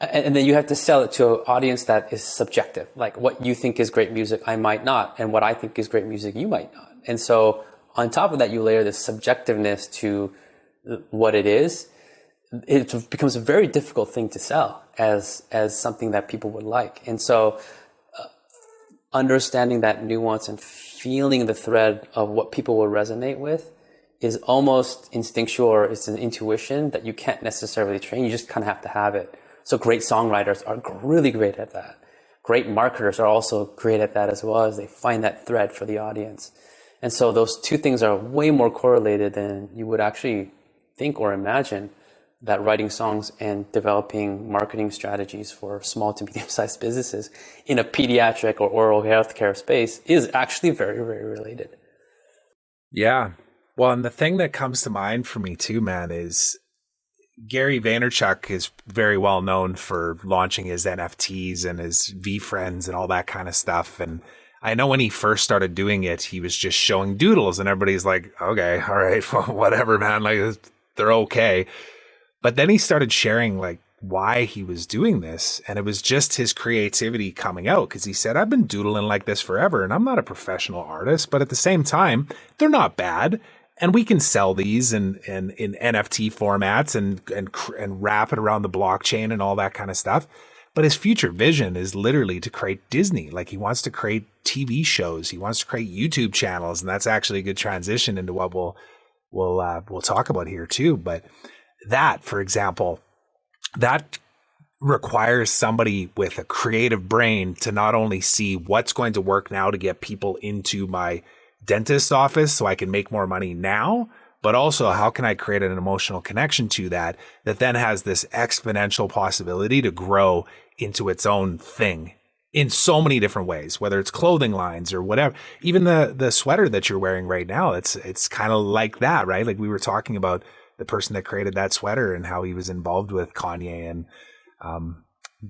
and then you have to sell it to an audience that is subjective. Like what you think is great music, I might not. And what I think is great music, you might not. And so on top of that, you layer this subjectiveness to what it is. It becomes a very difficult thing to sell as something that people would like. And so understanding that nuance and feeling the thread of what people will resonate with is almost instinctual, or it's an intuition that you can't necessarily train. You just kind of have to have it. So great songwriters are really great at that. Great marketers are also great at that as well, as they find that thread for the audience. And so those two things are way more correlated than you would actually think or imagine. That writing songs and developing marketing strategies for small to medium-sized businesses in a pediatric or oral healthcare space is actually very, very related. Yeah. Well, and the thing that comes to mind for me too, man, is Gary Vaynerchuk is very well known for launching his NFTs and his VFriends and all that kind of stuff. And I know when he first started doing it, he was just showing doodles, and everybody's like, okay, all right, well, whatever, man, like they're okay. But then he started sharing like why he was doing this, and it was just his creativity coming out, because he said, I've been doodling like this forever, and I'm not a professional artist, but at the same time, they're not bad, and we can sell these in NFT formats and wrap it around the blockchain and all that kind of stuff. But his future vision is literally to create Disney. Like he wants to create TV shows, he wants to create YouTube channels, and that's actually a good transition into what we'll talk about here too. But that, for example, that requires somebody with a creative brain to not only see what's going to work now to get people into my dentist's office so I can make more money now, but also how can I create an emotional connection to that then has this exponential possibility to grow into its own thing in so many different ways, whether it's clothing lines or whatever. Even the sweater that you're wearing right now, it's kind of like that, right? Like we were talking about the person that created that sweater and how he was involved with Kanye, and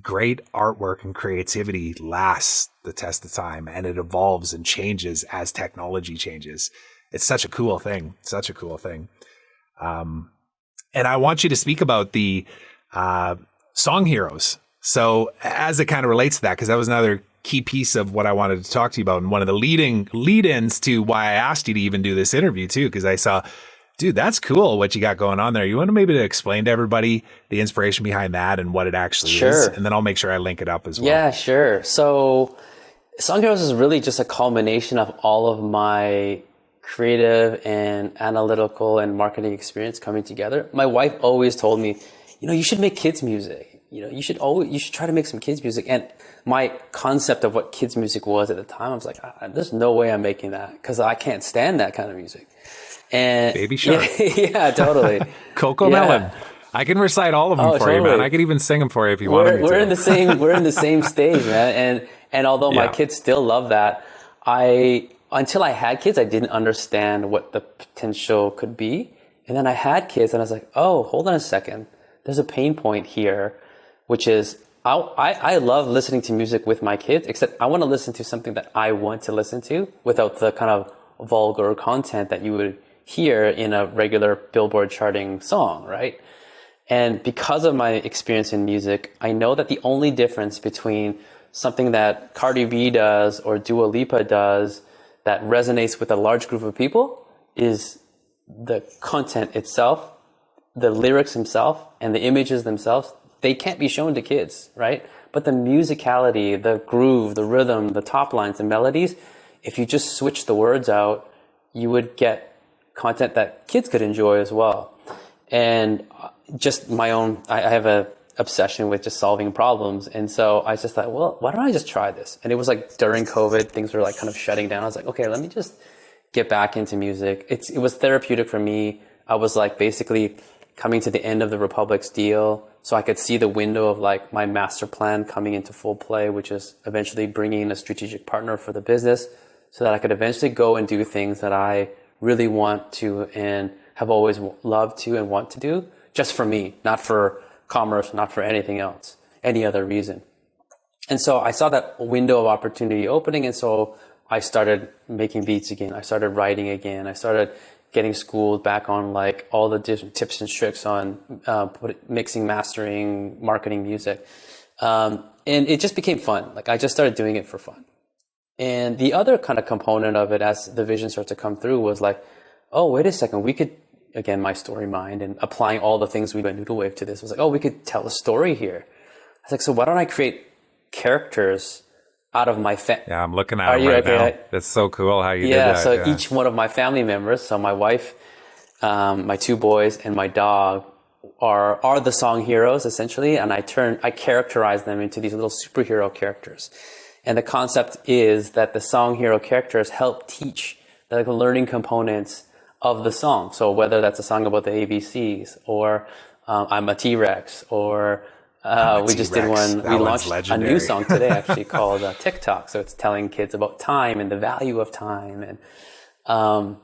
great artwork and creativity lasts the test of time, and it evolves and changes as technology changes. It's such a cool thing. And I want you to speak about the song heroes. So as it kind of relates to that, because that was another key piece of what I wanted to talk to you about, and one of the lead-ins to why I asked you to even do this interview too, because I saw, dude, that's cool what you got going on there. You want to maybe to explain to everybody the inspiration behind that and what it actually is? And then I'll make sure I link it up as well. Yeah, sure. So Song Heroes is really just a culmination of all of my creative and analytical and marketing experience coming together. My wife always told me, you should make kids music. You should try to make some kids music. And my concept of what kids music was at the time, I was like, there's no way I'm making that, because I can't stand that kind of music. And Baby Shark. Yeah, totally. Coco Melon. I can recite all of them for you, man. I could even sing them for you if you want me to. We're in the same stage, man. And although my kids still love that, until I had kids, I didn't understand what the potential could be. And then I had kids, and I was like, oh, hold on a second. There's a pain point here, which is I love listening to music with my kids, except I want to listen to something that I want to listen to without the kind of vulgar content that you would hear in a regular Billboard charting song, right? And because of my experience in music, I know that the only difference between something that Cardi B does or Dua Lipa does that resonates with a large group of people is the content itself, the lyrics themselves, and the images themselves. They can't be shown to kids, right? But the musicality, the groove, the rhythm, the top lines, the melodies, if you just switch the words out, you would get content that kids could enjoy as well. And just my own, I have a obsession with just solving problems. And so I just thought, well, why don't I just try this? And it was like during COVID, things were like kind of shutting down. I was like, okay, let me just get back into music. It was therapeutic for me. I was like basically coming to the end of the Republix deal, so I could see the window of like my master plan coming into full play, which is eventually bringing in a strategic partner for the business so that I could eventually go and do things that I really want to and have always loved to and want to do, just for me, not for commerce, not for anything else, any other reason. And so I saw that window of opportunity opening, and so I started making beats again. I started writing again. I started getting schooled back on like all the different tips and tricks on mixing, mastering, marketing music. And it just became fun. Like I just started doing it for fun. And the other kind of component of it as the vision started to come through was like, oh, wait a second, we could, again, my story mind and applying all the things we do at Noodlewave to this was like, oh, we could tell a story here. I was like, so why don't I create characters out of my family? Yeah, I'm looking at it right now. That's so cool how you did that. So each one of my family members, so my wife, my two boys, and my dog are the song heroes essentially, and I characterize them into these little superhero characters. And the concept is that the song hero characters help teach the learning components of the song. So whether that's a song about the ABCs, or I'm a T-Rex, or we just did one. We launched legendary. A new song today, actually called TikTok. So it's telling kids about time and the value of time, and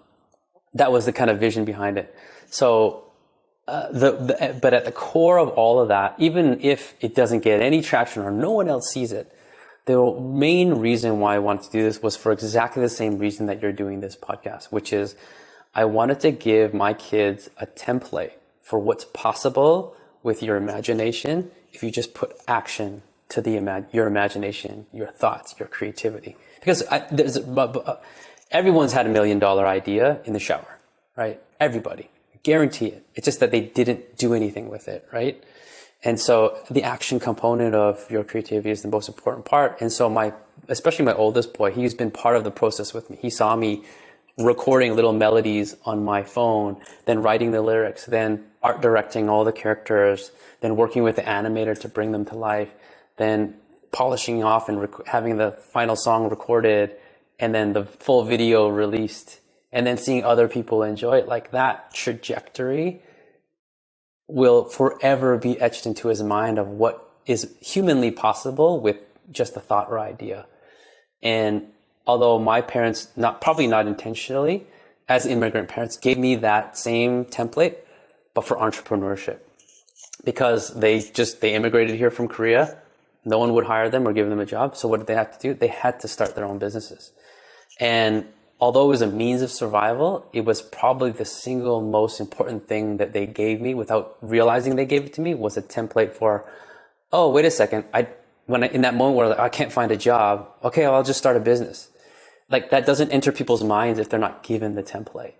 that was the kind of vision behind it. So, but at the core of all of that, even if it doesn't get any traction or no one else sees it, the main reason why I wanted to do this was for exactly the same reason that you're doing this podcast, which is I wanted to give my kids a template for what's possible with your imagination if you just put action to your imagination, your thoughts, your creativity. Because everyone's had $1 million idea in the shower, right? Everybody, guarantee it. It's just that they didn't do anything with it, right? And so the action component of your creativity is the most important part. And so especially my oldest boy, he's been part of the process with me. He saw me recording little melodies on my phone, then writing the lyrics, then art directing all the characters, then working with the animator to bring them to life, then polishing off and having the final song recorded, and then the full video released, and then seeing other people enjoy it. Like that trajectory will forever be etched into his mind of what is humanly possible with just a thought or idea. And although my parents, probably not intentionally, as immigrant parents, gave me that same template, but for entrepreneurship, because they immigrated here from Korea. No one would hire them or give them a job. So what did they have to do? They had to start their own businesses. And although it was a means of survival, it was probably the single most important thing that they gave me without realizing they gave it to me, was a template for, oh, wait a second. In that moment where I can't find a job, okay, I'll just start a business. Like that doesn't enter people's minds if they're not given the template.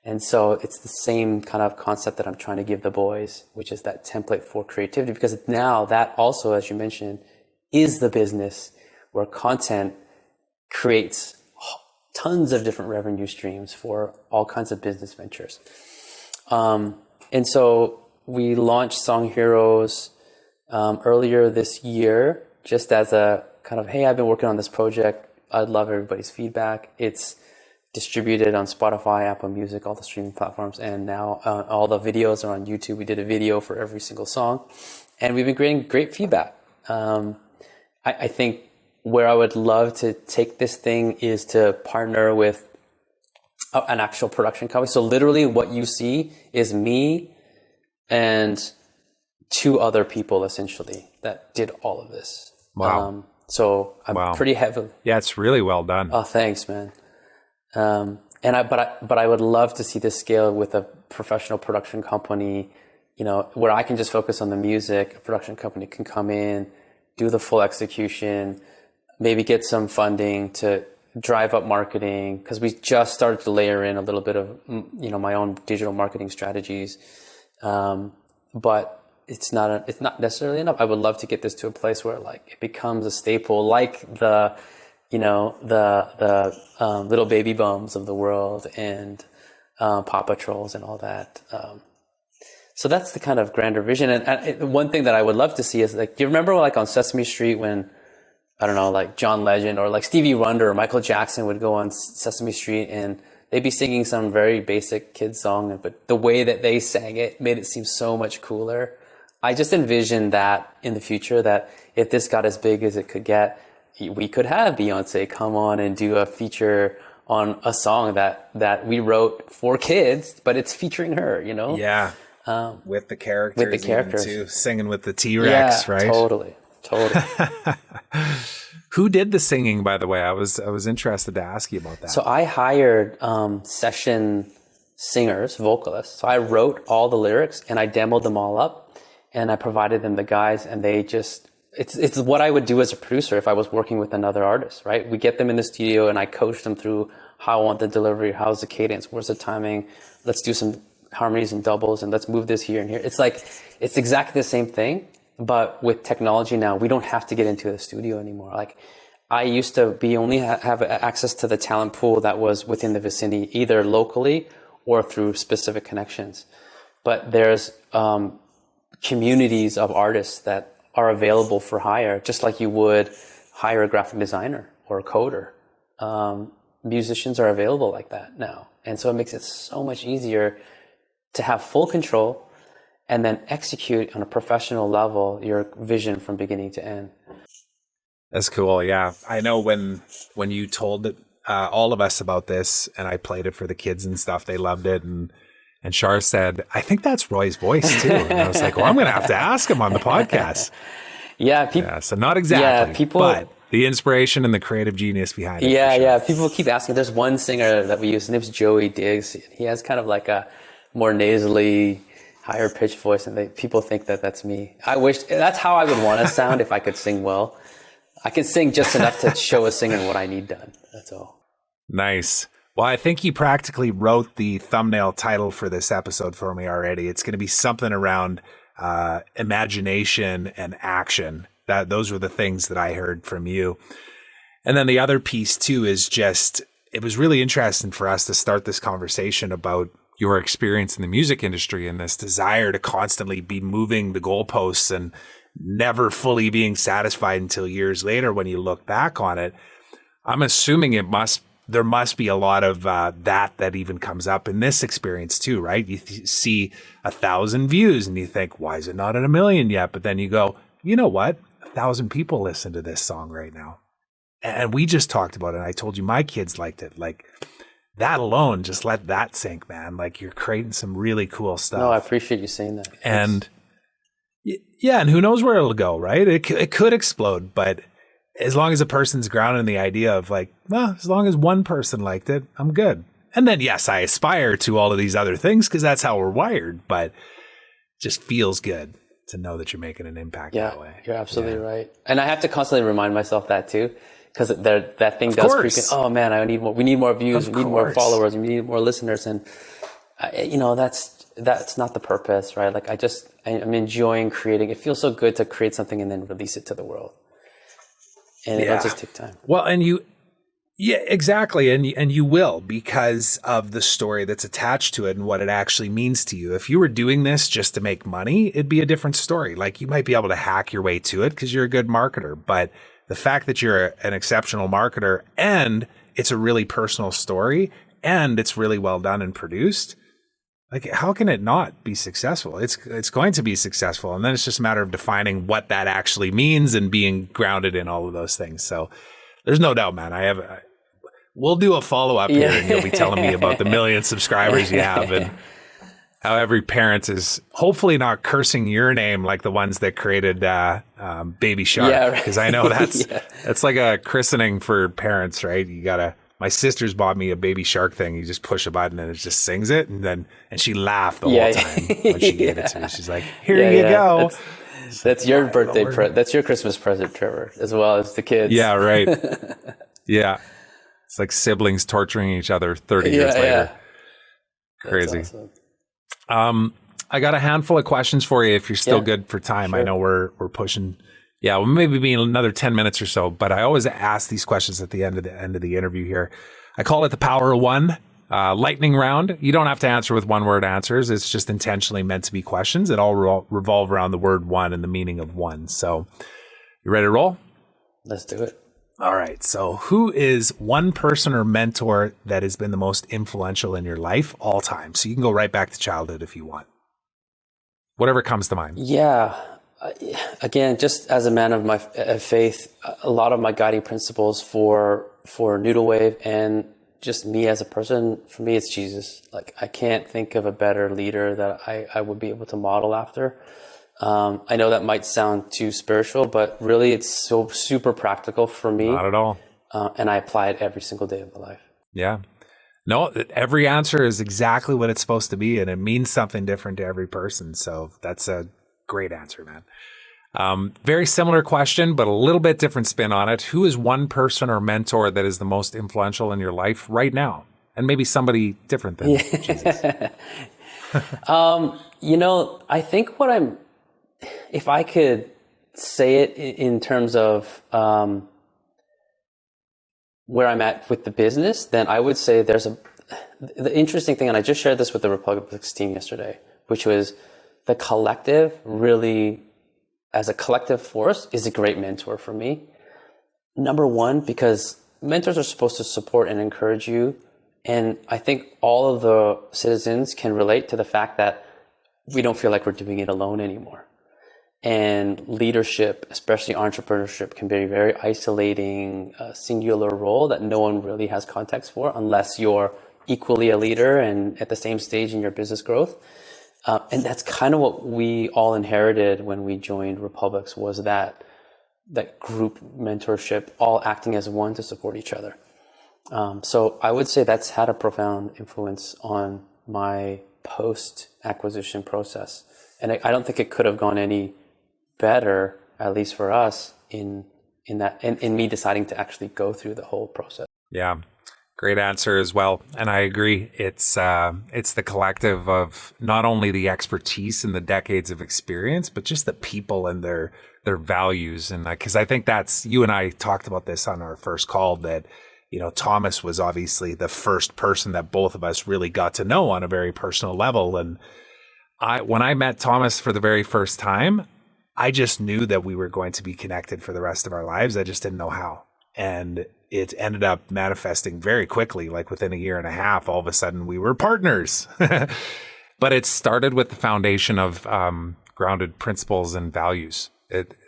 And so it's the same kind of concept that I'm trying to give the boys, which is that template for creativity, because now that also, as you mentioned, is the business where content creates tons of different revenue streams for all kinds of business ventures. And so we launched Song Heroes earlier this year, just as a kind of, hey, I've been working on this project. I'd love everybody's feedback. It's distributed on Spotify, Apple Music, all the streaming platforms, and now all the videos are on YouTube. We did a video for every single song, and we've been getting great feedback. I think where I would love to take this thing is to partner with an actual production company. So literally what you see is me and two other people essentially that did all of this. Wow. So I'm pretty heavily. Yeah, it's really well done. Oh, thanks, man. But I would love to see this scale with a professional production company, where I can just focus on the music. A production company can come in, do the full execution, maybe get some funding to drive up marketing, because we just started to layer in a little bit of, you know, my own digital marketing strategies. But it's not necessarily enough. I would love to get this to a place where like it becomes a staple, like the little baby bums of the world and Paw Patrols and all that. So that's the kind of grander vision. And one thing that I would love to see is, like, do you remember like on Sesame Street when, I don't know, like John Legend or like Stevie Wonder or Michael Jackson would go on Sesame Street and they'd be singing some very basic kid song, but the way that they sang it made it seem so much cooler. I just envisioned that in the future, that if this got as big as it could get, we could have Beyonce come on and do a feature on a song that we wrote for kids, but it's featuring her, you know? Yeah. With the characters too, singing with the T-Rex, yeah, right? Totally. Who did the singing, by the way? I was interested to ask you about that. So I hired session singers, vocalists. So I wrote all the lyrics and I demoed them all up and I provided them the guys, and they just, it's what I would do as a producer if I was working with another artist, right? We get them in the studio and I coach them through how I want the delivery, how's the cadence, where's the timing, let's do some harmonies and doubles and let's move this here and here. It's like, it's exactly the same thing, but with technology now, we don't have to get into the studio anymore. Like, I used to only have access to the talent pool that was within the vicinity, either locally or through specific connections. But there's communities of artists that are available for hire, just like you would hire a graphic designer or a coder. Musicians are available like that now. And so it makes it so much easier to have full control and then execute on a professional level your vision from beginning to end. That's cool. Yeah. I know when you told all of us about this and I played it for the kids and stuff, they loved it. And Shar said, I think that's Roy's voice too. And I was like, well, I'm going to have to ask him on the podcast. Yeah. So not exactly, but the inspiration and the creative genius behind it. Yeah. Sure. Yeah. People keep asking. There's one singer that we use. His name's Joey Diggs. He has kind of like a more nasally, higher pitched voice, and people think that that's me. I wish that's how I would want to sound if I could sing well. I can sing just enough to show a singer what I need done. That's all. Nice. Well, I think you practically wrote the thumbnail title for this episode for me already. It's going to be something around imagination and action. Those were the things that I heard from you. And then the other piece too is just, it was really interesting for us to start this conversation about your experience in the music industry and this desire to constantly be moving the goalposts and never fully being satisfied until years later when you look back on it. I'm assuming there must be a lot of that even comes up in this experience too, right? You see 1,000 views and you think, why is it not at 1 million yet? But then you go, you know what? 1,000 people listen to this song right now. And we just talked about it. And I told you my kids liked it. Like, that alone, just let that sink, man. Like, you're creating some really cool stuff. No, I appreciate you saying that. And yeah, and who knows where it'll go, right? It could explode, but as long as a person's grounded in the idea of like, well, as long as one person liked it, I'm good. And then, yes, I aspire to all of these other things because that's how we're wired, but it just feels good to know that you're making an impact that way. You're absolutely right. And I have to constantly remind myself that too. Because that thing does creep in. Oh man, we need more views, we need more followers, we need more listeners, and that's not the purpose, right? Like I'm enjoying creating. It feels so good to create something and then release it to the world, and it'll just take time. Well, exactly, and you will, because of the story that's attached to it and what it actually means to you. If you were doing this just to make money, it'd be a different story. Like, you might be able to hack your way to it because you're a good marketer, but the fact that you're an exceptional marketer and it's a really personal story and it's really well done and produced, like, how can it not be successful? It's going to be successful. And then it's just a matter of defining what that actually means and being grounded in all of those things. So there's no doubt, man. We'll do a follow-up here and you'll be telling me about the 1 million subscribers you have and how every parent is hopefully not cursing your name like the ones that created Baby Shark. Yeah, right. Because I know that's like a christening for parents, right? My sister's bought me a Baby Shark thing. You just push a button and it just sings it. And she laughed the whole time when she gave it to me. She's like, here you go. That's your birthday present. That's your Christmas present, Trevor, as well as the kids. Yeah, right. Yeah. It's like siblings torturing each other 30 Yeah, years later. yeah. Crazy. That's awesome. I got a handful of questions for you if you're still good for time. Sure. I know we're pushing. Yeah, well, maybe be another 10 minutes or so, but I always ask these questions at the end of the interview here. I call it the power of one, lightning round. You don't have to answer with one word answers. It's just intentionally meant to be questions that all revolve around the word one and the meaning of one. So you ready to roll? Let's do it. All right. So who is one person or mentor that has been the most influential in your life all time? So you can go right back to childhood if you want. Whatever comes to mind. Yeah. Again, just as a man of my faith, a lot of my guiding principles for Noodlewave and just me as a person, for me, it's Jesus. Like, I can't think of a better leader that I would be able to model after. I know that might sound too spiritual, but really it's so super practical for me. Not at all. And I apply it every single day of my life. Yeah. No, every answer is exactly what it's supposed to be, and it means something different to every person. So that's a great answer, man. Very similar question, but a little bit different spin on it. Who is one person or mentor that is the most influential in your life right now? And maybe somebody different than Jesus. I think if I could say it in terms of where I'm at with the business, then I would say the interesting thing, and I just shared this with the Republix team yesterday, which was the collective really, as a collective force, is a great mentor for me. Number one, because mentors are supposed to support and encourage you. And I think all of the citizens can relate to the fact that we don't feel like we're doing it alone anymore. And leadership, especially entrepreneurship, can be a very isolating, singular role that no one really has context for unless you're equally a leader and at the same stage in your business growth. And that's kind of what we all inherited when we joined Republix, was that group mentorship, all acting as one to support each other. So I would say that's had a profound influence on my post-acquisition process. And I don't think it could have gone any better, at least for us, in me deciding to actually go through the whole process. Yeah, great answer as well. And I agree. It's the collective of not only the expertise and the decades of experience, but just the people and their values. And because I think that's, you and I talked about this on our first call, that Thomas was obviously the first person that both of us really got to know on a very personal level. And when I met Thomas for the very first time, I just knew that we were going to be connected for the rest of our lives. I just didn't know how. And it ended up manifesting very quickly, like within a year and a half, all of a sudden we were partners. But it started with the foundation of grounded principles and values.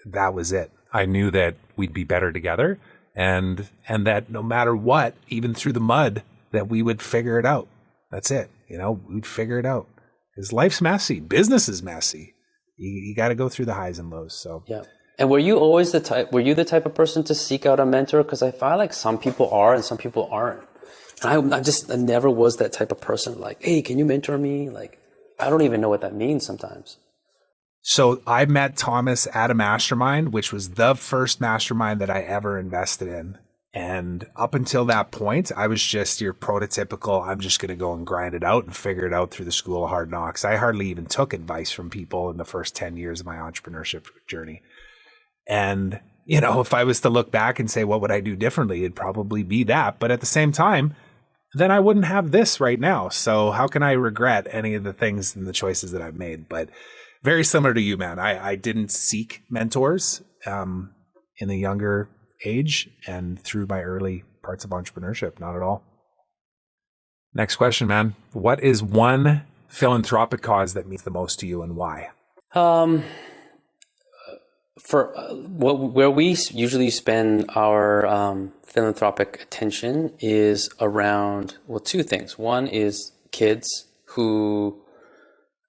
That was it. I knew that we'd be better together, and that no matter what, even through the mud, that we would figure it out. That's it. We'd figure it out. Because life's messy. Business is messy. You got to go through the highs and lows. So yeah. And were you always the type of person to seek out a mentor? Because I feel like some people are and some people aren't. And I never was that type of person. Like, hey, can you mentor me? Like, I don't even know what that means sometimes. So I met Thomas at a mastermind, which was the first mastermind that I ever invested in. And up until that point, I was just your prototypical, I'm just going to go and grind it out and figure it out through the school of hard knocks. I hardly even took advice from people in the first 10 years of my entrepreneurship journey. And, if I was to look back and say, what would I do differently? It'd probably be that. But at the same time, then I wouldn't have this right now. So how can I regret any of the things and the choices that I've made? But very similar to you, man. I didn't seek mentors in the younger age and through my early parts of entrepreneurship, not at all. Next question, man. What is one philanthropic cause that means the most to you, and why? Where we usually spend our philanthropic attention is around, two things. One is kids who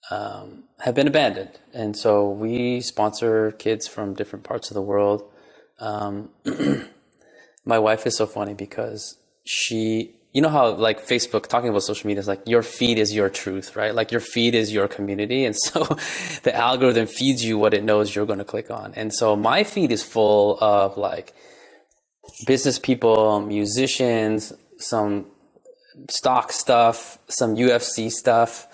have been abandoned. And so we sponsor kids from different parts of the world. My wife is so funny because she, how like Facebook, talking about social media, is like your feed is your truth, right? Like your feed is your community. And so the algorithm feeds you what it knows you're going to click on. And so my feed is full of like business people, musicians, some stock stuff, some UFC stuff.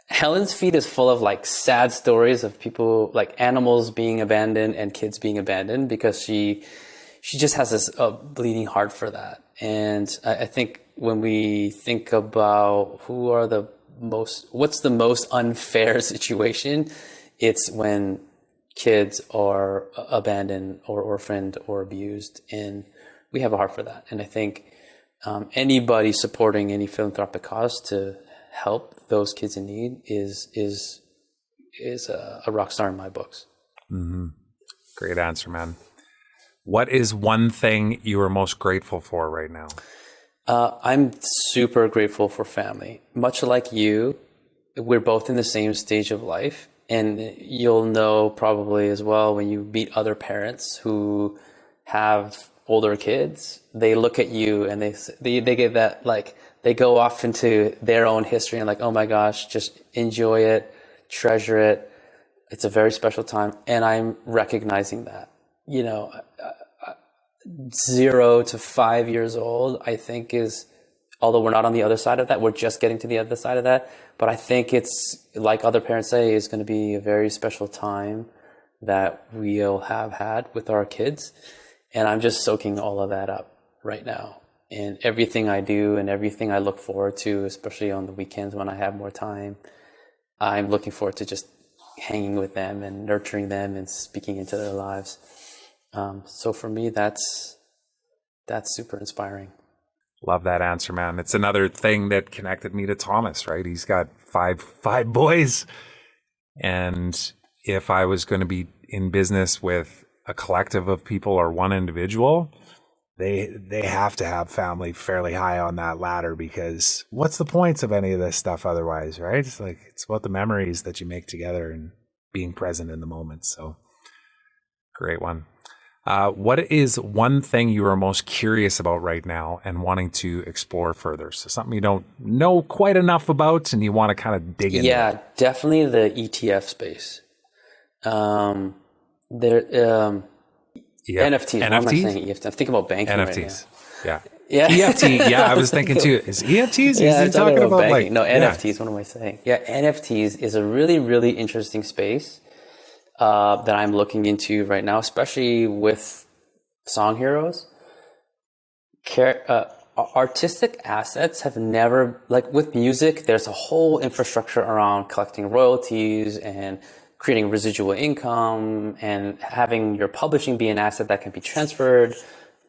Helen's feed is full of like sad stories of people, like animals being abandoned and kids being abandoned, because she just has this bleeding heart for that. And I think when we think about what's the most unfair situation, it's when kids are abandoned or orphaned or abused, and we have a heart for that. And I think anybody supporting any philanthropic cause to help those kids in need is a rock star in my books. Mm-hmm. Great answer, man. What is one thing you are most grateful for right now? I'm super grateful for family. Much like you, we're both in the same stage of life. And you'll know probably as well when you meet other parents who have older kids, they look at you and they get that, like, they go off into their own history and like, oh my gosh, just enjoy it, treasure it. It's a very special time. And I'm recognizing that, 0 to 5 years old, I think is, although we're not on the other side of that, we're just getting to the other side of that. But I think it's, like other parents say, is going to be a very special time that we'll have had with our kids. And I'm just soaking all of that up right now. And everything I do and everything I look forward to, especially on the weekends when I have more time, I'm looking forward to just hanging with them and nurturing them and speaking into their lives. So for me, that's super inspiring. Love that answer, man. It's another thing that connected me to Thomas, right? He's got five boys. And if I was going to be in business with a collective of people or one individual, they have to have family fairly high on that ladder, because what's the points of any of this stuff otherwise, right? It's like, it's about the memories that you make together and being present in the moment. So great one. What is one thing you are most curious about right now and wanting to explore further? So something you don't know quite enough about and you want to kind of dig into. Yeah, definitely the ETF space. NFTs. What am I saying? EFT? I'm thinking about banking NFTs. Right now. Yeah. EFT. Yeah, I was thinking too. Is EFTs? Yeah, Is he talking about like NFTs? What am I saying? Yeah, NFTs is a really, really interesting space that I'm looking into right now, especially with song heroes. Artistic assets have never, like with music, there's a whole infrastructure around collecting royalties and creating residual income and having your publishing be an asset that can be transferred.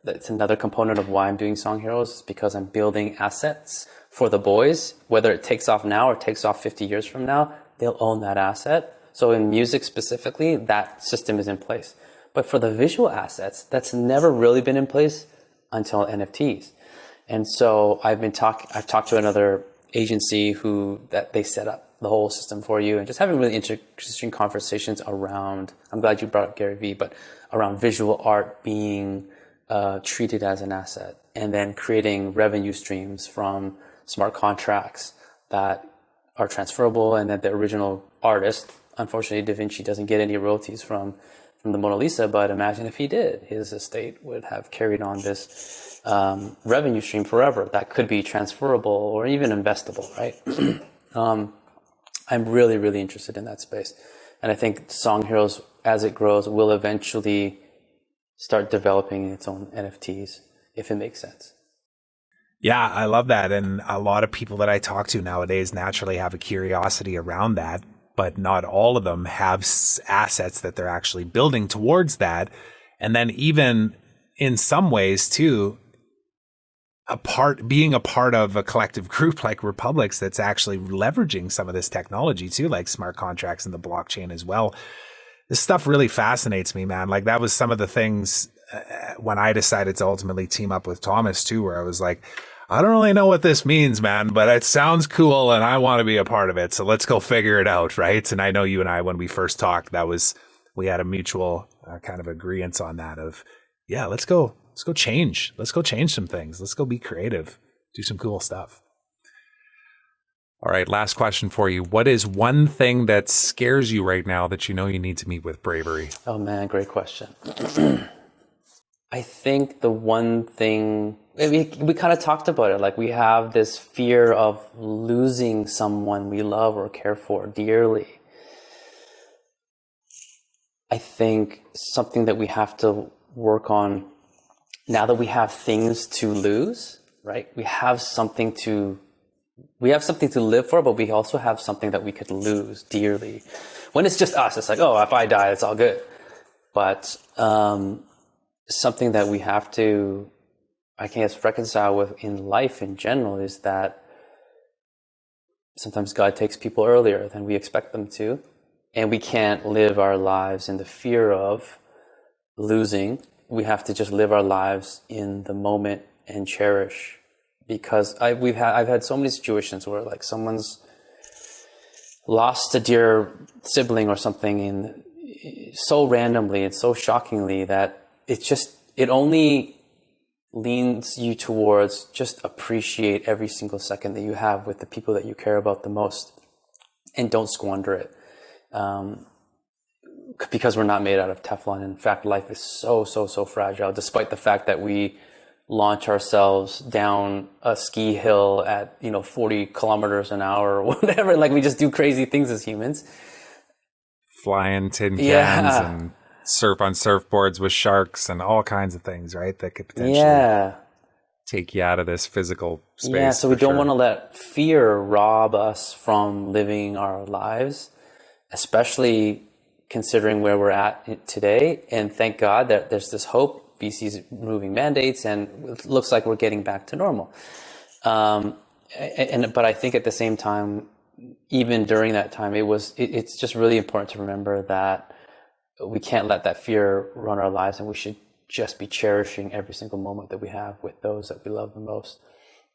That's another component of why I'm doing Song Heroes, is because I'm building assets for the boys. Whether it takes off now or takes off 50 years from now, they'll own that asset. So in music specifically, that system is in place. But for the visual assets, that's never really been in place until NFTs. And so I've talked to another agency that they set up the whole system for you, and just having really interesting conversations around, I'm glad you brought up Gary Vee, but around visual art being treated as an asset, and then creating revenue streams from smart contracts that are transferable, and that the original artist, unfortunately Da Vinci doesn't get any royalties from the Mona Lisa, but imagine if he did, his estate would have carried on this revenue stream forever that could be transferable or even investable, right? I'm really, really interested in that space. And I think Song Heroes, as it grows, will eventually start developing its own NFTs, if it makes sense. Yeah, I love that. And a lot of people that I talk to nowadays naturally have a curiosity around that, but not all of them have assets that they're actually building towards that. And then even in some ways too, being a part of a collective group like Republix that's actually leveraging some of this technology too, like smart contracts and the blockchain as well. This stuff really fascinates me, man. Like that was some of the things when I decided to ultimately team up with Thomas too, where I was like, I don't really know what this means, man, but it sounds cool and I want to be a part of it. So let's go figure it out, right? And I know you and I, when we first talked, we had a mutual kind of agreement on that of, yeah, let's go change. Let's go change some things. Let's go be creative, do some cool stuff. All right, last question for you. What is one thing that scares you right now that you know you need to meet with bravery? Oh man, great question. I think the one thing, we kind of talked about it, like we have this fear of losing someone we love or care for dearly. I think something that we have to work on now that we have things to lose, right? We have something to live for, but we also have something that we could lose dearly. When it's just us, it's like, oh, if I die, it's all good. But something that we have to, I guess, reconcile with in life in general is that sometimes God takes people earlier than we expect them to. And we can't live our lives in the fear of losing. We have to just live our lives in the moment and cherish. Because I've had so many situations where like someone's lost a dear sibling or something in so randomly and so shockingly that it only leans you towards just appreciate every single second that you have with the people that you care about the most, and don't squander it. Because we're not made out of Teflon. In fact, life is so fragile, despite the fact that we launch ourselves down a ski hill at 40 kilometers an hour or whatever. Like we just do crazy things as humans. Flying tin cans and surf on surfboards with sharks and all kinds of things, right? That could potentially take you out of this physical space. Yeah, so we don't want to let fear rob us from living our lives, especially considering where we're at today. And thank God that there's this hope. BC's removing mandates and it looks like we're getting back to normal. But I think at the same time, even during that time, it's just really important to remember that we can't let that fear run our lives, and we should just be cherishing every single moment that we have with those that we love the most.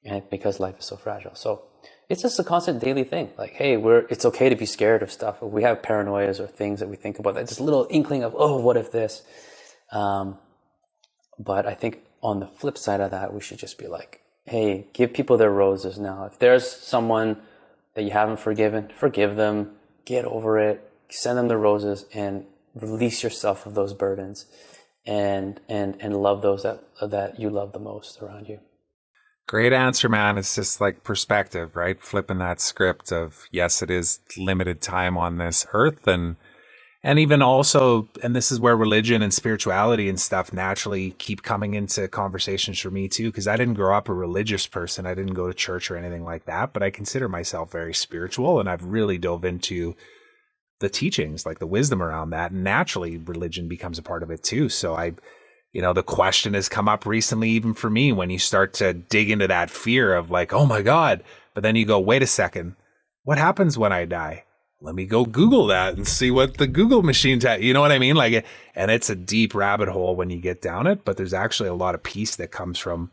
And because life is so fragile. So it's just a constant daily thing. Like, hey, it's okay to be scared of stuff. If we have paranoias or things that we think about, that just a little inkling of, oh, what if this? But I think on the flip side of that, we should just be like, hey, give people their roses now. If there's someone that you haven't forgiven, forgive them, get over it, send them the roses, and release yourself of those burdens, and love those that you love the most around you. Great answer, man. It's just like perspective, right? Flipping that script of, yes, it is limited time on this earth, and even also, and this is where religion and spirituality and stuff naturally keep coming into conversations for me too, because I didn't grow up a religious person. I didn't go to church or anything like that, but I consider myself very spiritual, and I've really dove into the teachings, like the wisdom around that. And naturally, religion becomes a part of it too. So the question has come up recently, even for me, when you start to dig into that fear of like, oh my God, but then you go, wait a second, what happens when I die? Let me go Google that and see what the Google machine, you know what I mean? Like, and it's a deep rabbit hole when you get down it, but there's actually a lot of peace that comes from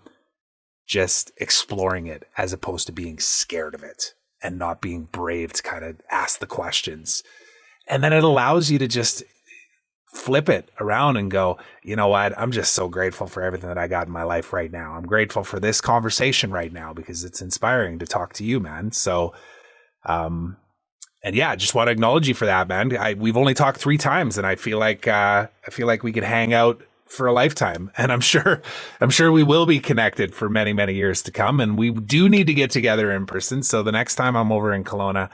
just exploring it as opposed to being scared of it and not being brave to kind of ask the questions. And then it allows you to just flip it around and go, you know what? I'm just so grateful for everything that I got in my life right now. I'm grateful for this conversation right now because it's inspiring to talk to you, man. So, and yeah, I just want to acknowledge you for that, man. We've only talked 3 times, and I feel like we could hang out for a lifetime, and I'm sure we will be connected for many, many years to come. And we do need to get together in person. So the next time I'm over in Kelowna,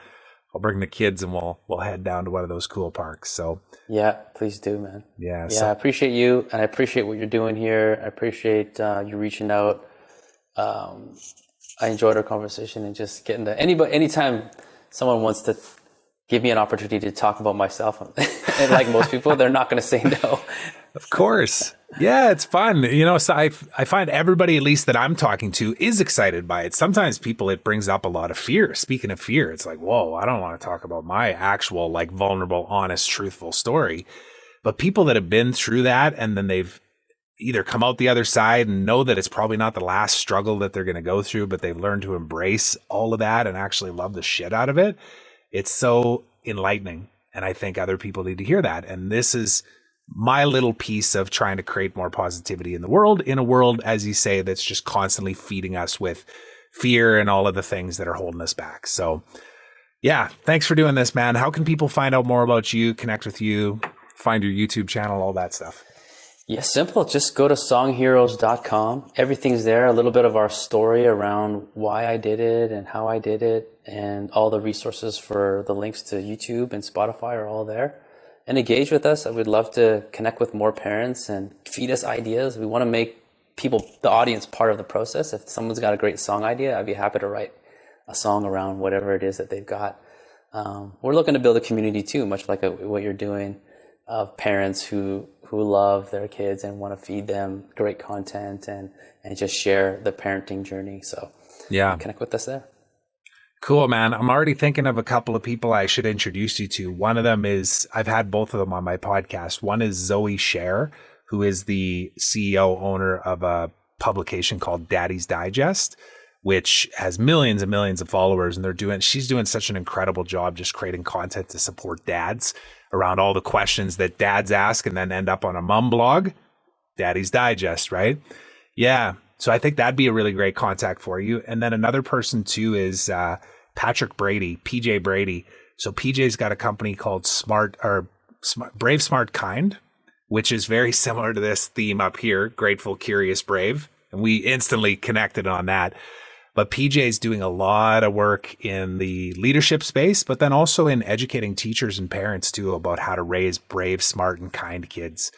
I'll bring the kids and we'll head down to one of those cool parks. So yeah, please do, man. Yeah. Yeah, I appreciate you, and I appreciate what you're doing here. I appreciate you reaching out. I enjoyed our conversation and just getting to anytime someone wants to give me an opportunity to talk about myself. And like most people, they're not going to say no. Of course. Yeah, it's fun. So I find everybody, at least that I'm talking to, is excited by it. Sometimes it brings up a lot of fear. Speaking of fear, it's like, whoa, I don't want to talk about my actual, like, vulnerable, honest, truthful story. But people that have been through that, and then they've either come out the other side and know that it's probably not the last struggle that they're going to go through, but they've learned to embrace all of that and actually love the shit out of it. It's so enlightening, and I think other people need to hear that. And this is my little piece of trying to create more positivity in the world, in a world, as you say, that's just constantly feeding us with fear and all of the things that are holding us back. So yeah, thanks for doing this, man. How can people find out more about you, connect with you, find your YouTube channel, all that stuff? Yeah, simple. Just go to songheroes.com. Everything's there. A little bit of our story around why I did it and how I did it, and all the resources for the links to YouTube and Spotify are all there. And engage with us. I would love to connect with more parents and feed us ideas. We want to make people, the audience, part of the process. If someone's got a great song idea, I'd be happy to write a song around whatever it is that they've got. We're looking to build a community too, much like what you're doing, of parents who love their kids and want to feed them great content and just share the parenting journey. So yeah, connect with us there. Cool, man. I'm already thinking of a couple of people I should introduce you to. One of them is, I've had both of them on my podcast. One is Zoe Scher, who is the CEO owner of a publication called Daddy's Digest, which has millions and millions of followers. And she's doing such an incredible job just creating content to support dads around all the questions that dads ask and then end up on a mom blog, Daddy's Digest, right? Yeah. So I think that'd be a really great contact for you. And then another person too is Patrick Brady, PJ Brady. So PJ's got a company called Brave, Smart, Kind, which is very similar to this theme up here, Grateful, Curious, Brave. And we instantly connected on that. But PJ's doing a lot of work in the leadership space, but then also in educating teachers and parents too about how to raise brave, smart, and kind kids.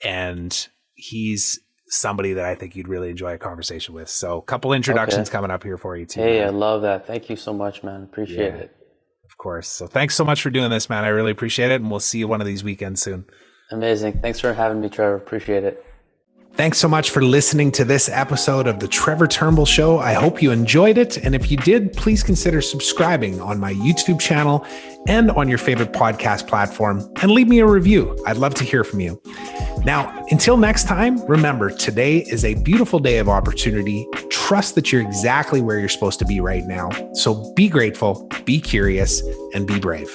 And he's somebody that I think you'd really enjoy a conversation with. So a couple introductions coming up here for you too. Hey, man. I love that. Thank you so much, man. Appreciate it. Of course. So thanks so much for doing this, man. I really appreciate it. And we'll see you one of these weekends soon. Amazing. Thanks for having me, Trevor. Appreciate it. Thanks so much for listening to this episode of The Trevor Turnbull Show. I hope you enjoyed it. And if you did, please consider subscribing on my YouTube channel and on your favorite podcast platform, and leave me a review. I'd love to hear from you. Now, until next time, remember, today is a beautiful day of opportunity. Trust that you're exactly where you're supposed to be right now. So be grateful, be curious, and be brave.